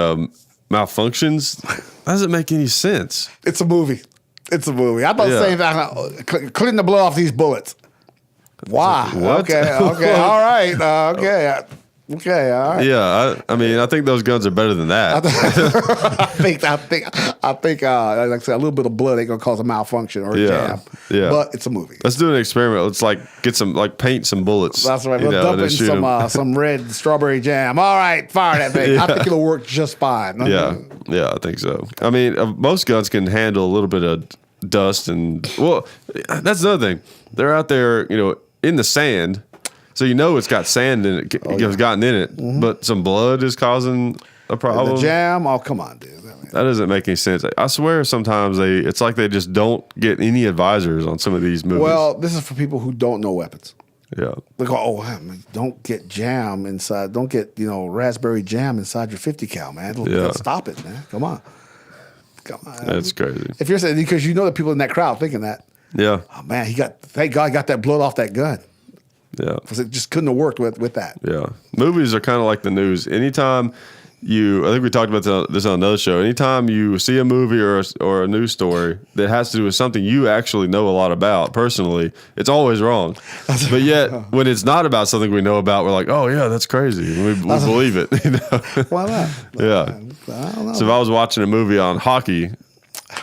malfunctions doesn't make any sense. It's a movie. I thought the same thing. Clean the blood off these bullets. Why? What? Okay. All right. Okay. Okay, all right. Yeah, I think those guns are better than that. I think, like I said, a little bit of blood ain't gonna cause a malfunction or a jam. Yeah, but it's a movie. Let's do an experiment. Let's paint some bullets. That's right. We'll dump it in some red strawberry jam. All right, fire that thing. I think it'll work just fine. Yeah, I think so. I mean, most guns can handle a little bit of dust, and that's another thing. They're out there, in the sand. So it's got sand in it, gotten in it, but some blood is causing a problem. The jam? Oh, come on, dude. That doesn't make any sense. I swear sometimes it's like they just don't get any advisors on some of these movies. Well, this is for people who don't know weapons. Yeah. They go, don't get jam inside. Don't get, raspberry jam inside your 50 cal, man. Stop it, man. Come on. That's crazy. If you're saying, because you know the people in that crowd thinking that. Yeah. Oh, man, thank God he got that blood off that gun. Yeah. Because it just couldn't have worked with that. Yeah. Movies are kind of like the news. Anytime I think we talked about this on another show. Anytime you see a movie or a news story that has to do with something you actually know a lot about personally, it's always wrong. But yet, when it's not about something we know about, we're like, oh yeah, that's crazy. We believe it. Why not? Yeah. I don't know. So if I was watching a movie on hockey,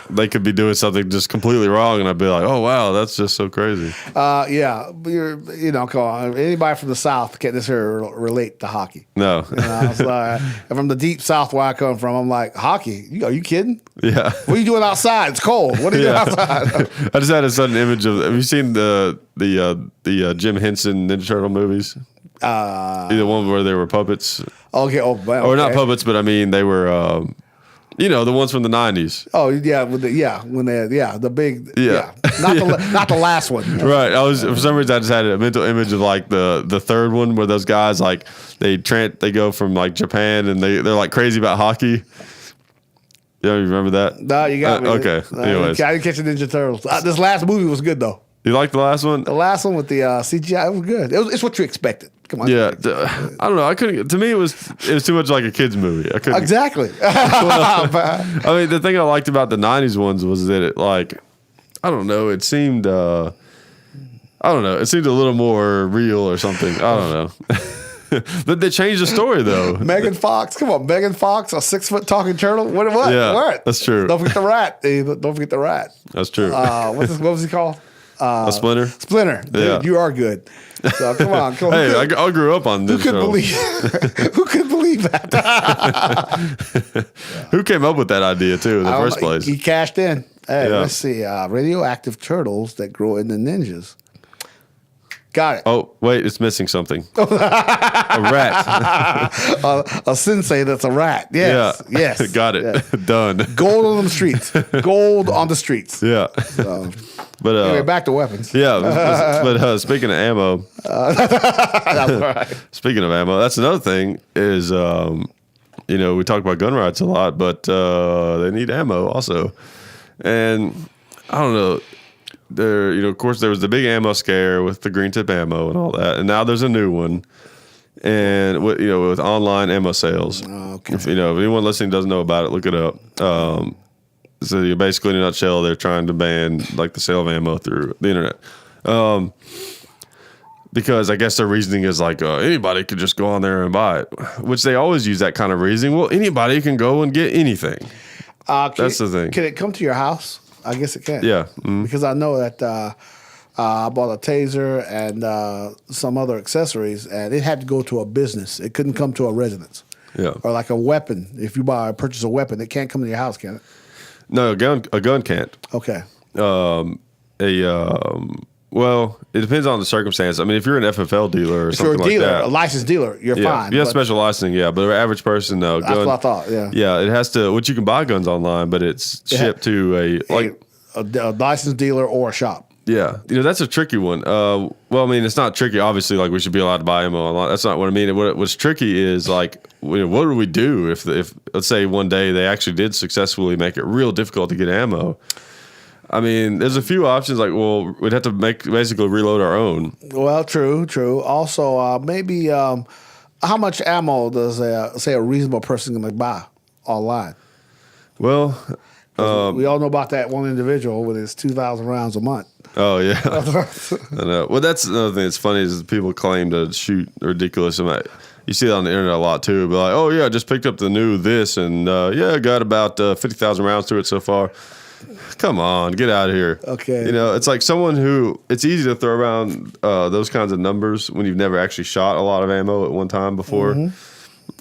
they could be doing something just completely wrong, and I'd be like, "Oh wow, that's just so crazy." Yeah, come on. Anybody from the South can't necessarily relate to hockey. No. From the deep South where I come from, I'm like, hockey? Are you kidding? Yeah. What are you doing outside? It's cold. What are you doing outside? I just had a sudden image of. Have you seen the Jim Henson Ninja Turtle movies? Either one where they were puppets. Okay. Oh, well, or not puppets, but I mean they were. The ones from the 90s. Oh yeah, the big not the last one. Right. For some reason I just had a mental image of like the third one where those guys like they go from like Japan and they're like crazy about hockey. You remember that? No, you got me. Okay. Anyways, I didn't catch the Ninja Turtles. This last movie was good though. You like the last one? The last one with the CGI, it was good. It's what you expected. Come on. Yeah, I don't know. I couldn't. To me, it was too much like a kids movie. I couldn't. Exactly. I mean, the thing I liked about the '90s ones was that it I don't know. It seemed I don't know. It seemed a little more real or something. I don't know. But they changed the story though. Megan Fox, come on, Megan Fox, a 6-foot talking turtle. What? Yeah, what? That's true. Don't forget the rat. Don't forget the rat. That's true. What was he called? A Splinter. Splinter. Dude, yeah. You are good. So come on. Hey, I grew up on this. Who could believe that? Who came up with that idea too in the first place? He cashed in. Hey, let's see. Radioactive turtles that grow into ninjas. Got it. Oh, wait, it's missing something. A rat. A sensei that's a rat. Yes. Yeah. Yes. Got it. Yes. Done. Gold on the streets. Gold on the streets. Yeah. So, but anyway, back to weapons. Yeah. But speaking of ammo. That's right. Speaking of ammo, that's another thing is, we talk about gun rights a lot, but they need ammo also. And I don't know. Of course, there was the big ammo scare with the green tip ammo and all that, and now there's a new one, and with online ammo sales. Okay. If anyone listening doesn't know about it, look it up. So you're basically, in a nutshell, they're trying to ban like the sale of ammo through the internet, because I guess their reasoning is like anybody could just go on there and buy it, which they always use that kind of reasoning. Well, anybody can go and get anything. That's the thing. Can it come to your house? I guess it can. Yeah. Mm-hmm. Because I know that I bought a taser and some other accessories, and it had to go to a business. It couldn't come to a residence. Yeah. Or like a weapon. If you purchase a weapon, it can't come to your house, can it? No, a gun can't. Okay. Well, it depends on the circumstance. I mean, if you're an FFL dealer or something like that, a licensed dealer, you're fine. You have special licensing, but an average person, no. That's what I thought. Yeah. Yeah, it has to. Which you can buy guns online, but it's shipped to a licensed dealer or a shop. Yeah, that's a tricky one. Well, I mean, it's not tricky. Obviously, like we should be allowed to buy ammo online. That's not what I mean. What's tricky is like, what do we do if let's say one day they actually did successfully make it real difficult to get ammo? I mean, there's a few options. Like, well, we'd have to basically reload our own. Well, true. Also, maybe how much ammo does a reasonable person going to buy online? Well, we all know about that one individual with his 2,000 rounds a month. Oh yeah, I know. Well, that's another thing that's funny is people claim to shoot ridiculous amount. You see that on the internet a lot too. But like, oh yeah, I just picked up the new this, and I got about 50,000 rounds to it so far. Come on, get out of here. Okay. It's like someone who, it's easy to throw around those kinds of numbers when you've never actually shot a lot of ammo at one time before,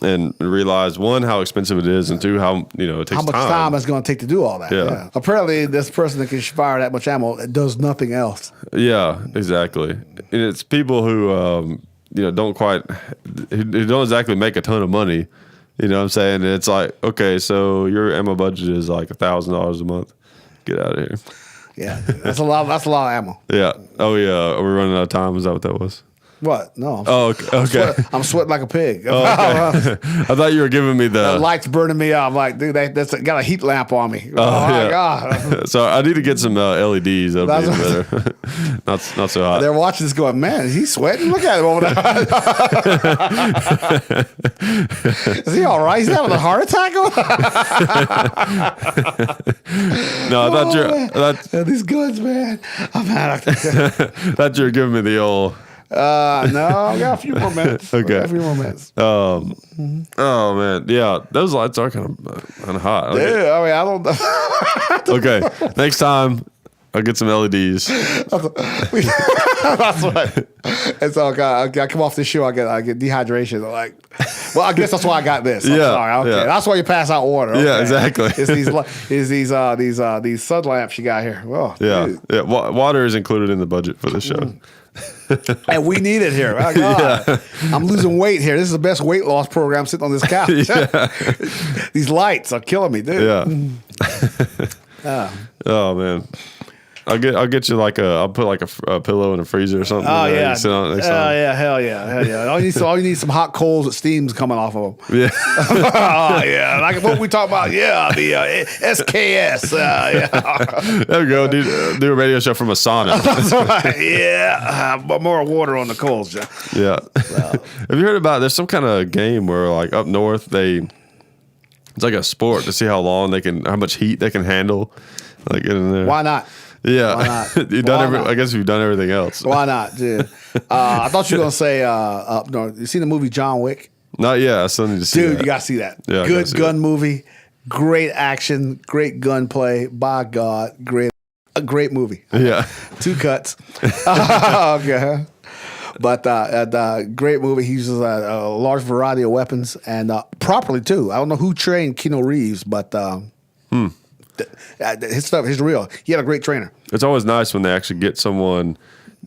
and realize, one, how expensive it is, and two, how, it takes time. How much time it's going to take to do all that. Yeah. Apparently, this person that can fire that much ammo does nothing else. Yeah, exactly. And it's people who, don't exactly make a ton of money, You know what I'm saying? It's like, okay, so your ammo budget is like $1,000 a month. Get out of here. Yeah, that's a lot. That's a lot of ammo. Yeah. Oh yeah. Are we running out of time? Is that what that was? What? No. Okay. I'm sweating like a pig. Oh, okay. I thought you were giving me the light's burning me up. I'm like, dude, that's got a heat lamp on me. Oh my God. So I need to get some LEDs. That'll be better. not so hot. They're watching this going, man, is he sweating? Look at him over there. Is he all right? He's having a heart attack? No, I thought these guns, man. I'm out. Thought you were giving me the old. No, I got a few more minutes. Okay. A few more minutes. Oh man, yeah, those lights are kind of hot. Okay. Dude, I mean, I don't know. Okay, next time I'll get some LEDs. That's what. And so I come off this show, I get dehydration. I'm like, well, I guess that's why I got this. I'm sorry. Okay, yeah. That's why you pass out water. Okay. Yeah, exactly. It's these sun lamps you got here. Well, yeah, dude. yeah. Water is included in the budget for the show. And we need it here. My God. Yeah. I'm losing weight here. This is the best weight loss program sitting on this couch. These lights are killing me, dude. Yeah. Oh man. I'll get you I'll put like a pillow in a freezer or something. Oh yeah. Sit on it next time. Yeah, hell yeah. All you need some hot coals that steam's coming off of them. Yeah. Oh yeah. Like what we talk about. Yeah, the SKS. Yeah. There we go. Do a radio show from a sauna. Yeah. But more water on the coals. Yeah. Yeah. Have you heard about? There's some kind of game where like up north it's like a sport to see how much heat they can handle. Like get in there. Why not? Yeah, why not? I guess you've done everything else. Why not, dude? I thought you were gonna say up north. You seen the movie John Wick? Not yet. I still need to see. Dude, you gotta see that. Yeah, good gun movie, great action, great gunplay. By God, a great movie. Yeah, 2 cuts. Okay. But great movie. He uses a large variety of weapons and properly too. I don't know who trained Keanu Reeves, but his stuff is real. He had a great trainer. It's always nice when they actually get someone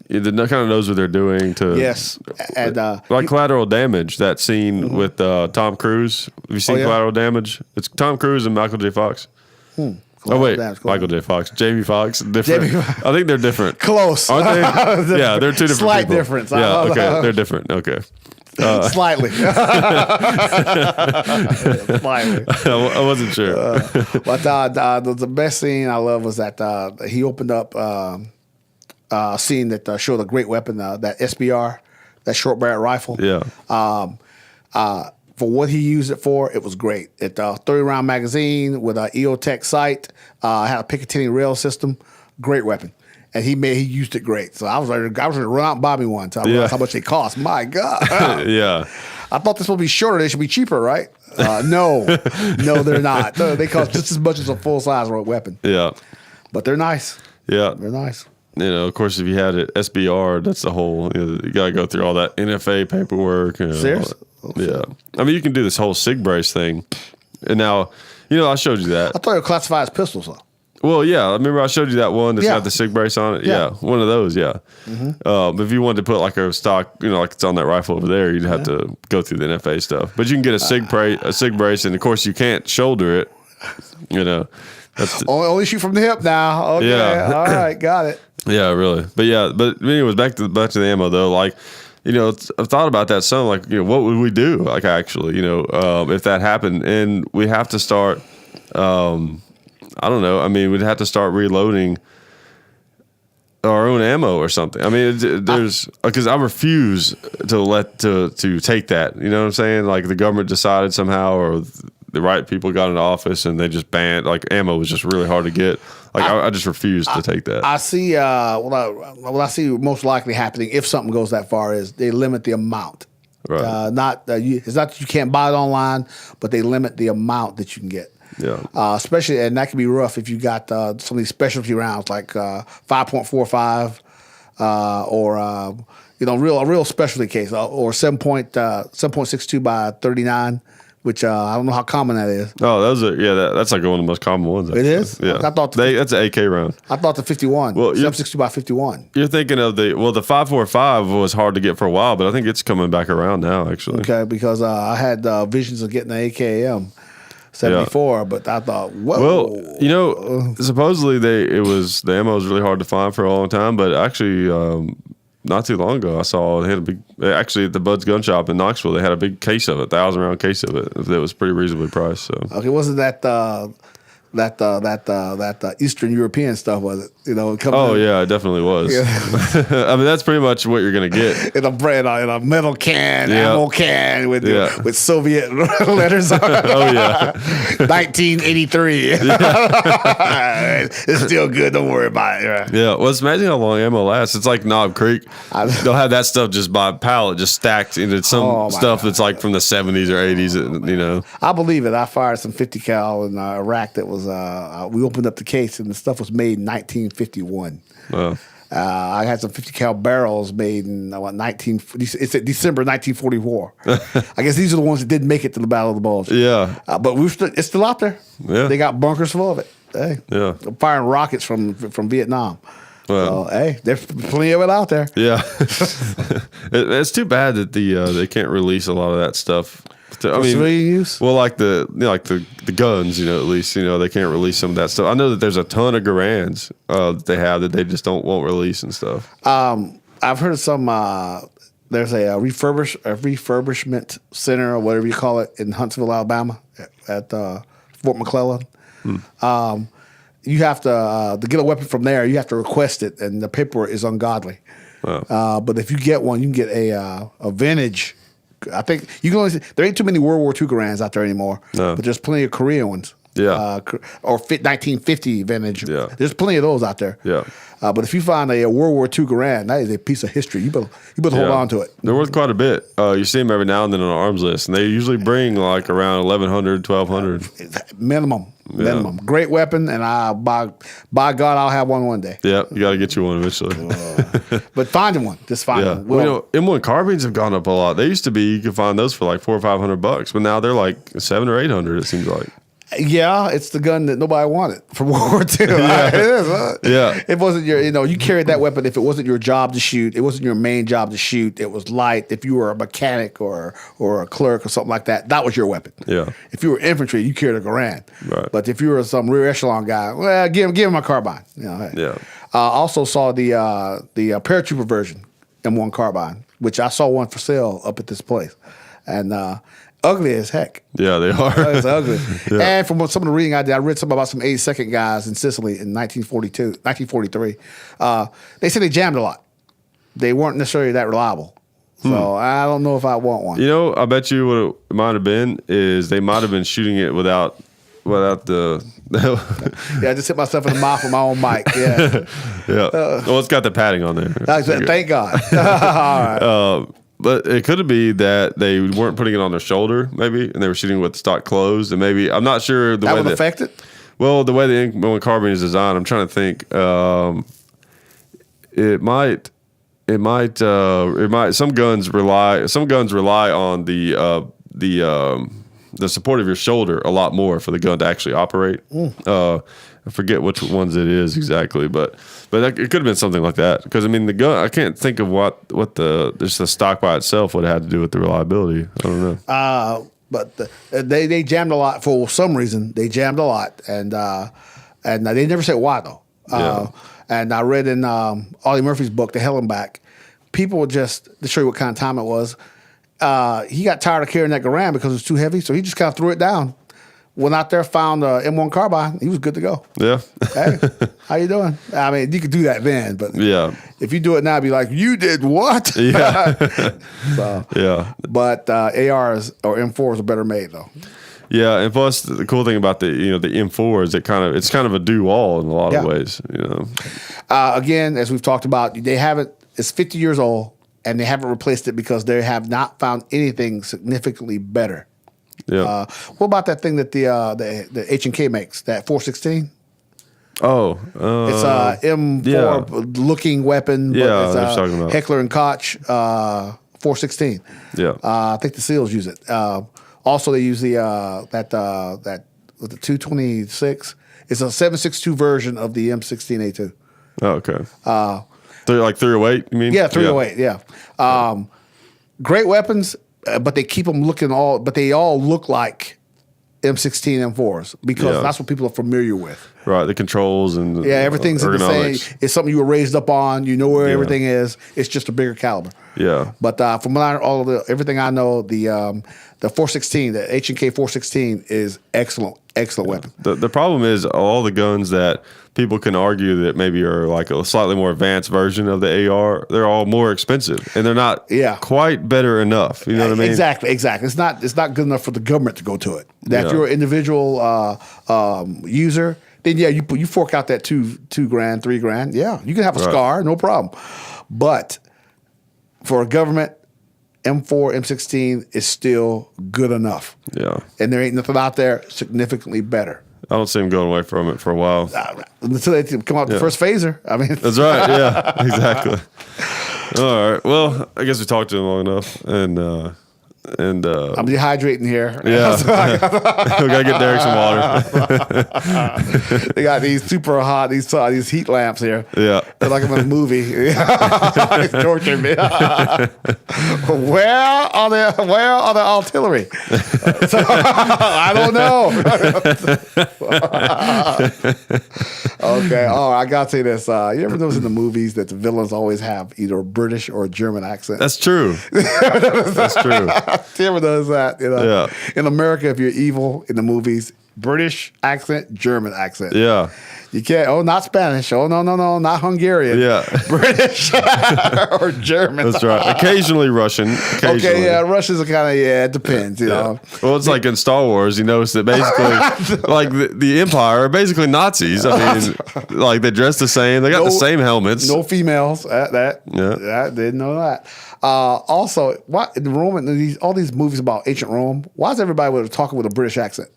that kind of knows what they're doing. Yes, and like Collateral Damage. That scene with Tom Cruise. Have you seen Collateral Damage? It's Tom Cruise and Michael J. Fox. Oh wait, Michael J. Fox, Jamie Fox, different. I think they're different. Close, aren't they? Yeah, they're two different. Slight people. difference. Yeah, okay, they're different. Okay. Slightly. Slightly. I wasn't sure. But the best scene I love was that he opened up a scene that showed a great weapon, that SBR, that short barrel rifle. Yeah. For what he used it for, it was great. It 30-round magazine with an EOTech sight, had a Picatinny rail system. Great weapon. And he used it great. So I was ready to run out and buy me one. So I realized how much they cost. My God. Yeah. I thought this would be shorter. They should be cheaper, right? No, they're not. They cost just as much as a full-size weapon. Yeah. But they're nice. Yeah. They're nice. You know, of course, if you had it SBR, that's the whole, you got to go through all that NFA paperwork. Seriously? Yeah. I mean, you can do this whole SIG brace thing. And now, I showed you that. I thought they were classified as pistols, though. Well, yeah. I remember I showed you that one that's got the SIG brace on it. Yeah. One of those, yeah. Mm-hmm. If you wanted to put like a stock, like it's on that rifle over there, you'd have to go through the NFA stuff. But you can get a SIG brace, and of course you can't shoulder it. That's only shoot from the hip now. Okay. Yeah. All right, got it. Yeah, really. But anyways, back to the ammo though. Like, I've thought about that some. Like, what would we do? Like, actually, if that happened, and we have to start. I don't know. I mean, we'd have to start reloading our own ammo or something. I mean, there's because I refuse to take that. You know what I'm saying? Like the government decided somehow, or the right people got into office and they just banned. Like ammo was just really hard to get. Like I just refuse to take that. I see. What I see most likely happening if something goes that far is they limit the amount. Right. It's not that you can't buy it online, but they limit the amount that you can get. Yeah. Especially, and that can be rough if you got some of these specialty rounds like 5.45 or a real specialty case or 7.62 by 39 which I don't know how common that is. Oh, that's like one of the most common ones. Actually. It is? Yeah. I thought that's an AK round. I thought the 51. Well, 760 by 51. You're thinking of the 545 was hard to get for a while, but I think it's coming back around now, actually. Okay, because I had visions of getting the AKM 74, but I thought, whoa. Well, supposedly the ammo was really hard to find for a long time, but actually not too long ago I saw they had actually at the Bud's Gun Shop in Knoxville, they had a big case of it, 1,000-round case of it. That was pretty reasonably priced. So okay, wasn't that Eastern European stuff, was it? Yeah, it definitely was. Yeah. I mean, that's pretty much what you're gonna get in a metal can, ammo can with Soviet letters on it. Oh yeah, 1983. It's still good. Don't worry about it. Right? Yeah, well, it's amazing how long ammo lasts. It's like Knob Creek. They'll have that stuff just by pallet, just stacked into some stuff that's like from the 70s or 80s. I believe it. I fired some 50 cal in Iraq that was. We opened up the case and the stuff was made in 1951. Wow. I had some 50 cal barrels made in It's December 1944. I guess these are the ones that didn't make it to the Battle of the Bulge. Yeah, but it's still out there. Yeah, they got bunkers full of it. Hey, yeah, firing rockets from Vietnam. Well, so, hey, there's plenty of it out there. Yeah, it's too bad that they can't release a lot of that stuff. Civilian use? Well, like the guns, at least they can't release some of that stuff. I know that there's a ton of Garands that they have that they just won't release and stuff. I've heard of some. There's a refurbishment center or whatever you call it in Huntsville, Alabama, at Fort McClellan. You have to get a weapon from there. You have to request it, and the paperwork is ungodly. Wow. But if you get one, you can get a vintage. I think you can only. There ain't too many World War II Garands out there anymore. No. But there's plenty of Korean ones. Yeah. Or 1950 vintage. Yeah. There's plenty of those out there. Yeah. But if you find a World War II Garand, that is a piece of history. You better hold on to it. They're worth quite a bit. You see them every now and then on an arms list, and they usually bring like around 1,100, 1,200 minimum. Minimum. Great weapon, and by God, I'll have one day. Yeah, you got to get you one eventually. But finding one, just finding one. Well, M1 carbines have gone up a lot. They used to be you could find those for like $400 or $500, but now they're like $700 or $800. It seems like. Yeah, it's the gun that nobody wanted from World War II. Yeah. It is, huh? Yeah. It wasn't you carried that weapon if it wasn't your job to shoot. It wasn't your main job to shoot. It was light. If you were a mechanic or a clerk or something like that, that was your weapon. Yeah. If you were infantry, you carried a Garand. Right. But if you were some rear echelon guy, well, give him a carbine. Hey. Yeah. Also saw the paratrooper version M1 carbine, which I saw one for sale up at this place, and ugly as heck. Yeah, they are. It's ugly. Yeah. And from some of the reading I did, I read something about some 82nd guys in Sicily in 1943. They said they jammed a lot. They weren't necessarily that reliable. So I don't know if I want one. I bet you what it might have been is they might have been shooting it without the... Yeah, I just hit myself in the mouth with my own mic. Yeah. Yeah. Well, it's got the padding on there. Thank God. All right. But it could be that they weren't putting it on their shoulder, maybe, and they were shooting with the stock closed, and maybe I'm not sure the way that would affect it. Well, the way the M1 carbine is designed, I'm trying to think. It might. Some guns rely on the support of your shoulder a lot more for the gun to actually operate. I forget which ones it is exactly, but it could have been something like that. Because the gun, I can't think of what just the stock by itself would have had to do with the reliability. I don't know. But they jammed a lot for some reason. They jammed a lot, and they never said why though. Yeah. And I read in Ollie Murphy's book, The Hell and Back, people would just to show you what kind of time it was. He got tired of carrying that Garand because it was too heavy, so he just kind of threw it down. Went out there, found a M1 carbine. He was good to go. Yeah. Hey, how you doing? I mean, you could do that then, but yeah, if you do it now, it'd be like, you did what? Yeah. So, yeah. But ARs or M4s are better made though. Yeah, and plus the cool thing about the M4 is it's kind of a do all in a lot of ways. Again, as we've talked about, it's 50 years old and they haven't replaced it because they have not found anything significantly better. Yeah. What about that thing that the H&K makes, that 416? Oh, it's a M4 looking weapon. But yeah, it's talking about Heckler and Koch 416. Yeah. I think the SEALs use it. Also, they use the with the 226. It's a 7.62 version of the M16A2. Oh, okay. Like 308, you mean? Yeah, 308. Yeah. Great weapons, but they keep them looking but they all look like M16 M4s because that's what people are familiar with. Right, the controls and everything's the same. It's something you were raised up on. You know where everything is. It's just a bigger caliber. Yeah. But from everything I know, the 416, the H&K 416 is excellent weapon. The problem is all the guns that people can argue that maybe are like a slightly more advanced version of the AR, they're all more expensive and they're not quite better enough. You know what I mean? Exactly. It's not good enough for the government to go to it. That if you're an individual user, then you fork out that $2,000, $3,000. Yeah, you can have a SCAR, no problem. But for a government, M4, M16 is still good enough. Yeah. And there ain't nothing out there significantly better. I don't see him going away from it for a while. Until they come out the first phaser. I mean, that's right. Yeah, exactly. All right. Well, I guess we talked to him long enough, and I'm dehydrating here. Yeah, we gotta get Derek some water. They got these super hot these heat lamps here. Yeah, they're like I'm in a movie. It's torturing me. Where are the artillery? I don't know. Okay. Oh, I gotta say this. You ever notice in the movies that the villains always have either a British or a German accent? That's true. That's true. You ever notice that? In America, if you're evil in the movies, British accent, German accent. Yeah. You can't. Oh, not Spanish. Oh, no, not Hungarian. Yeah. British or German. That's right. Occasionally Russian. Okay, yeah. Russians are kind of, it depends, you know. Well, it's like in Star Wars, you notice that basically, like the Empire are basically Nazis. I mean, like they dress the same. They got the same helmets. No females. I didn't know that. Also, what in Rome, all these movies about ancient Rome, why is everybody talking with a British accent?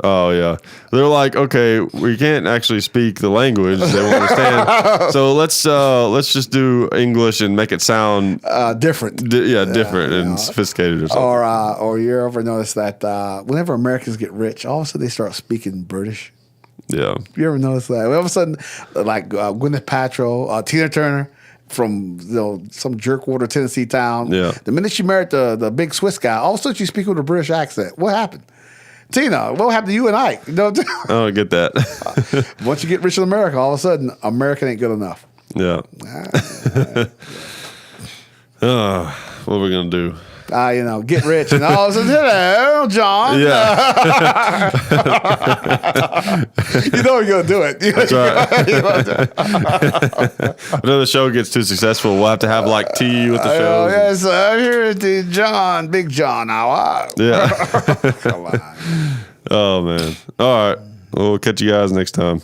Oh yeah, they're like, okay, we can't actually speak the language they won't understand, so let's just do English and make it sound different. Different and sophisticated or something. Or you ever notice that whenever Americans get rich, all of a sudden they start speaking British. Yeah, you ever notice that? All of a sudden, like Gwyneth Paltrow, Tina Turner. From some jerkwater Tennessee town. Yeah. The minute she married the big Swiss guy, all of a sudden she speaks with a British accent. What happened? Tina, what happened to you and I? I don't get that. Once you get rich in America, all of a sudden, America ain't good enough. Yeah. What are we going to do? Get rich and all of a sudden, hello, John. Yeah. You know you're going to do it. That's right. Whenever the show gets too successful, we'll have to have like tea with the show. Yes, here to John, Big John. Yeah. Come on. Oh, man. All right. We'll catch you guys next time.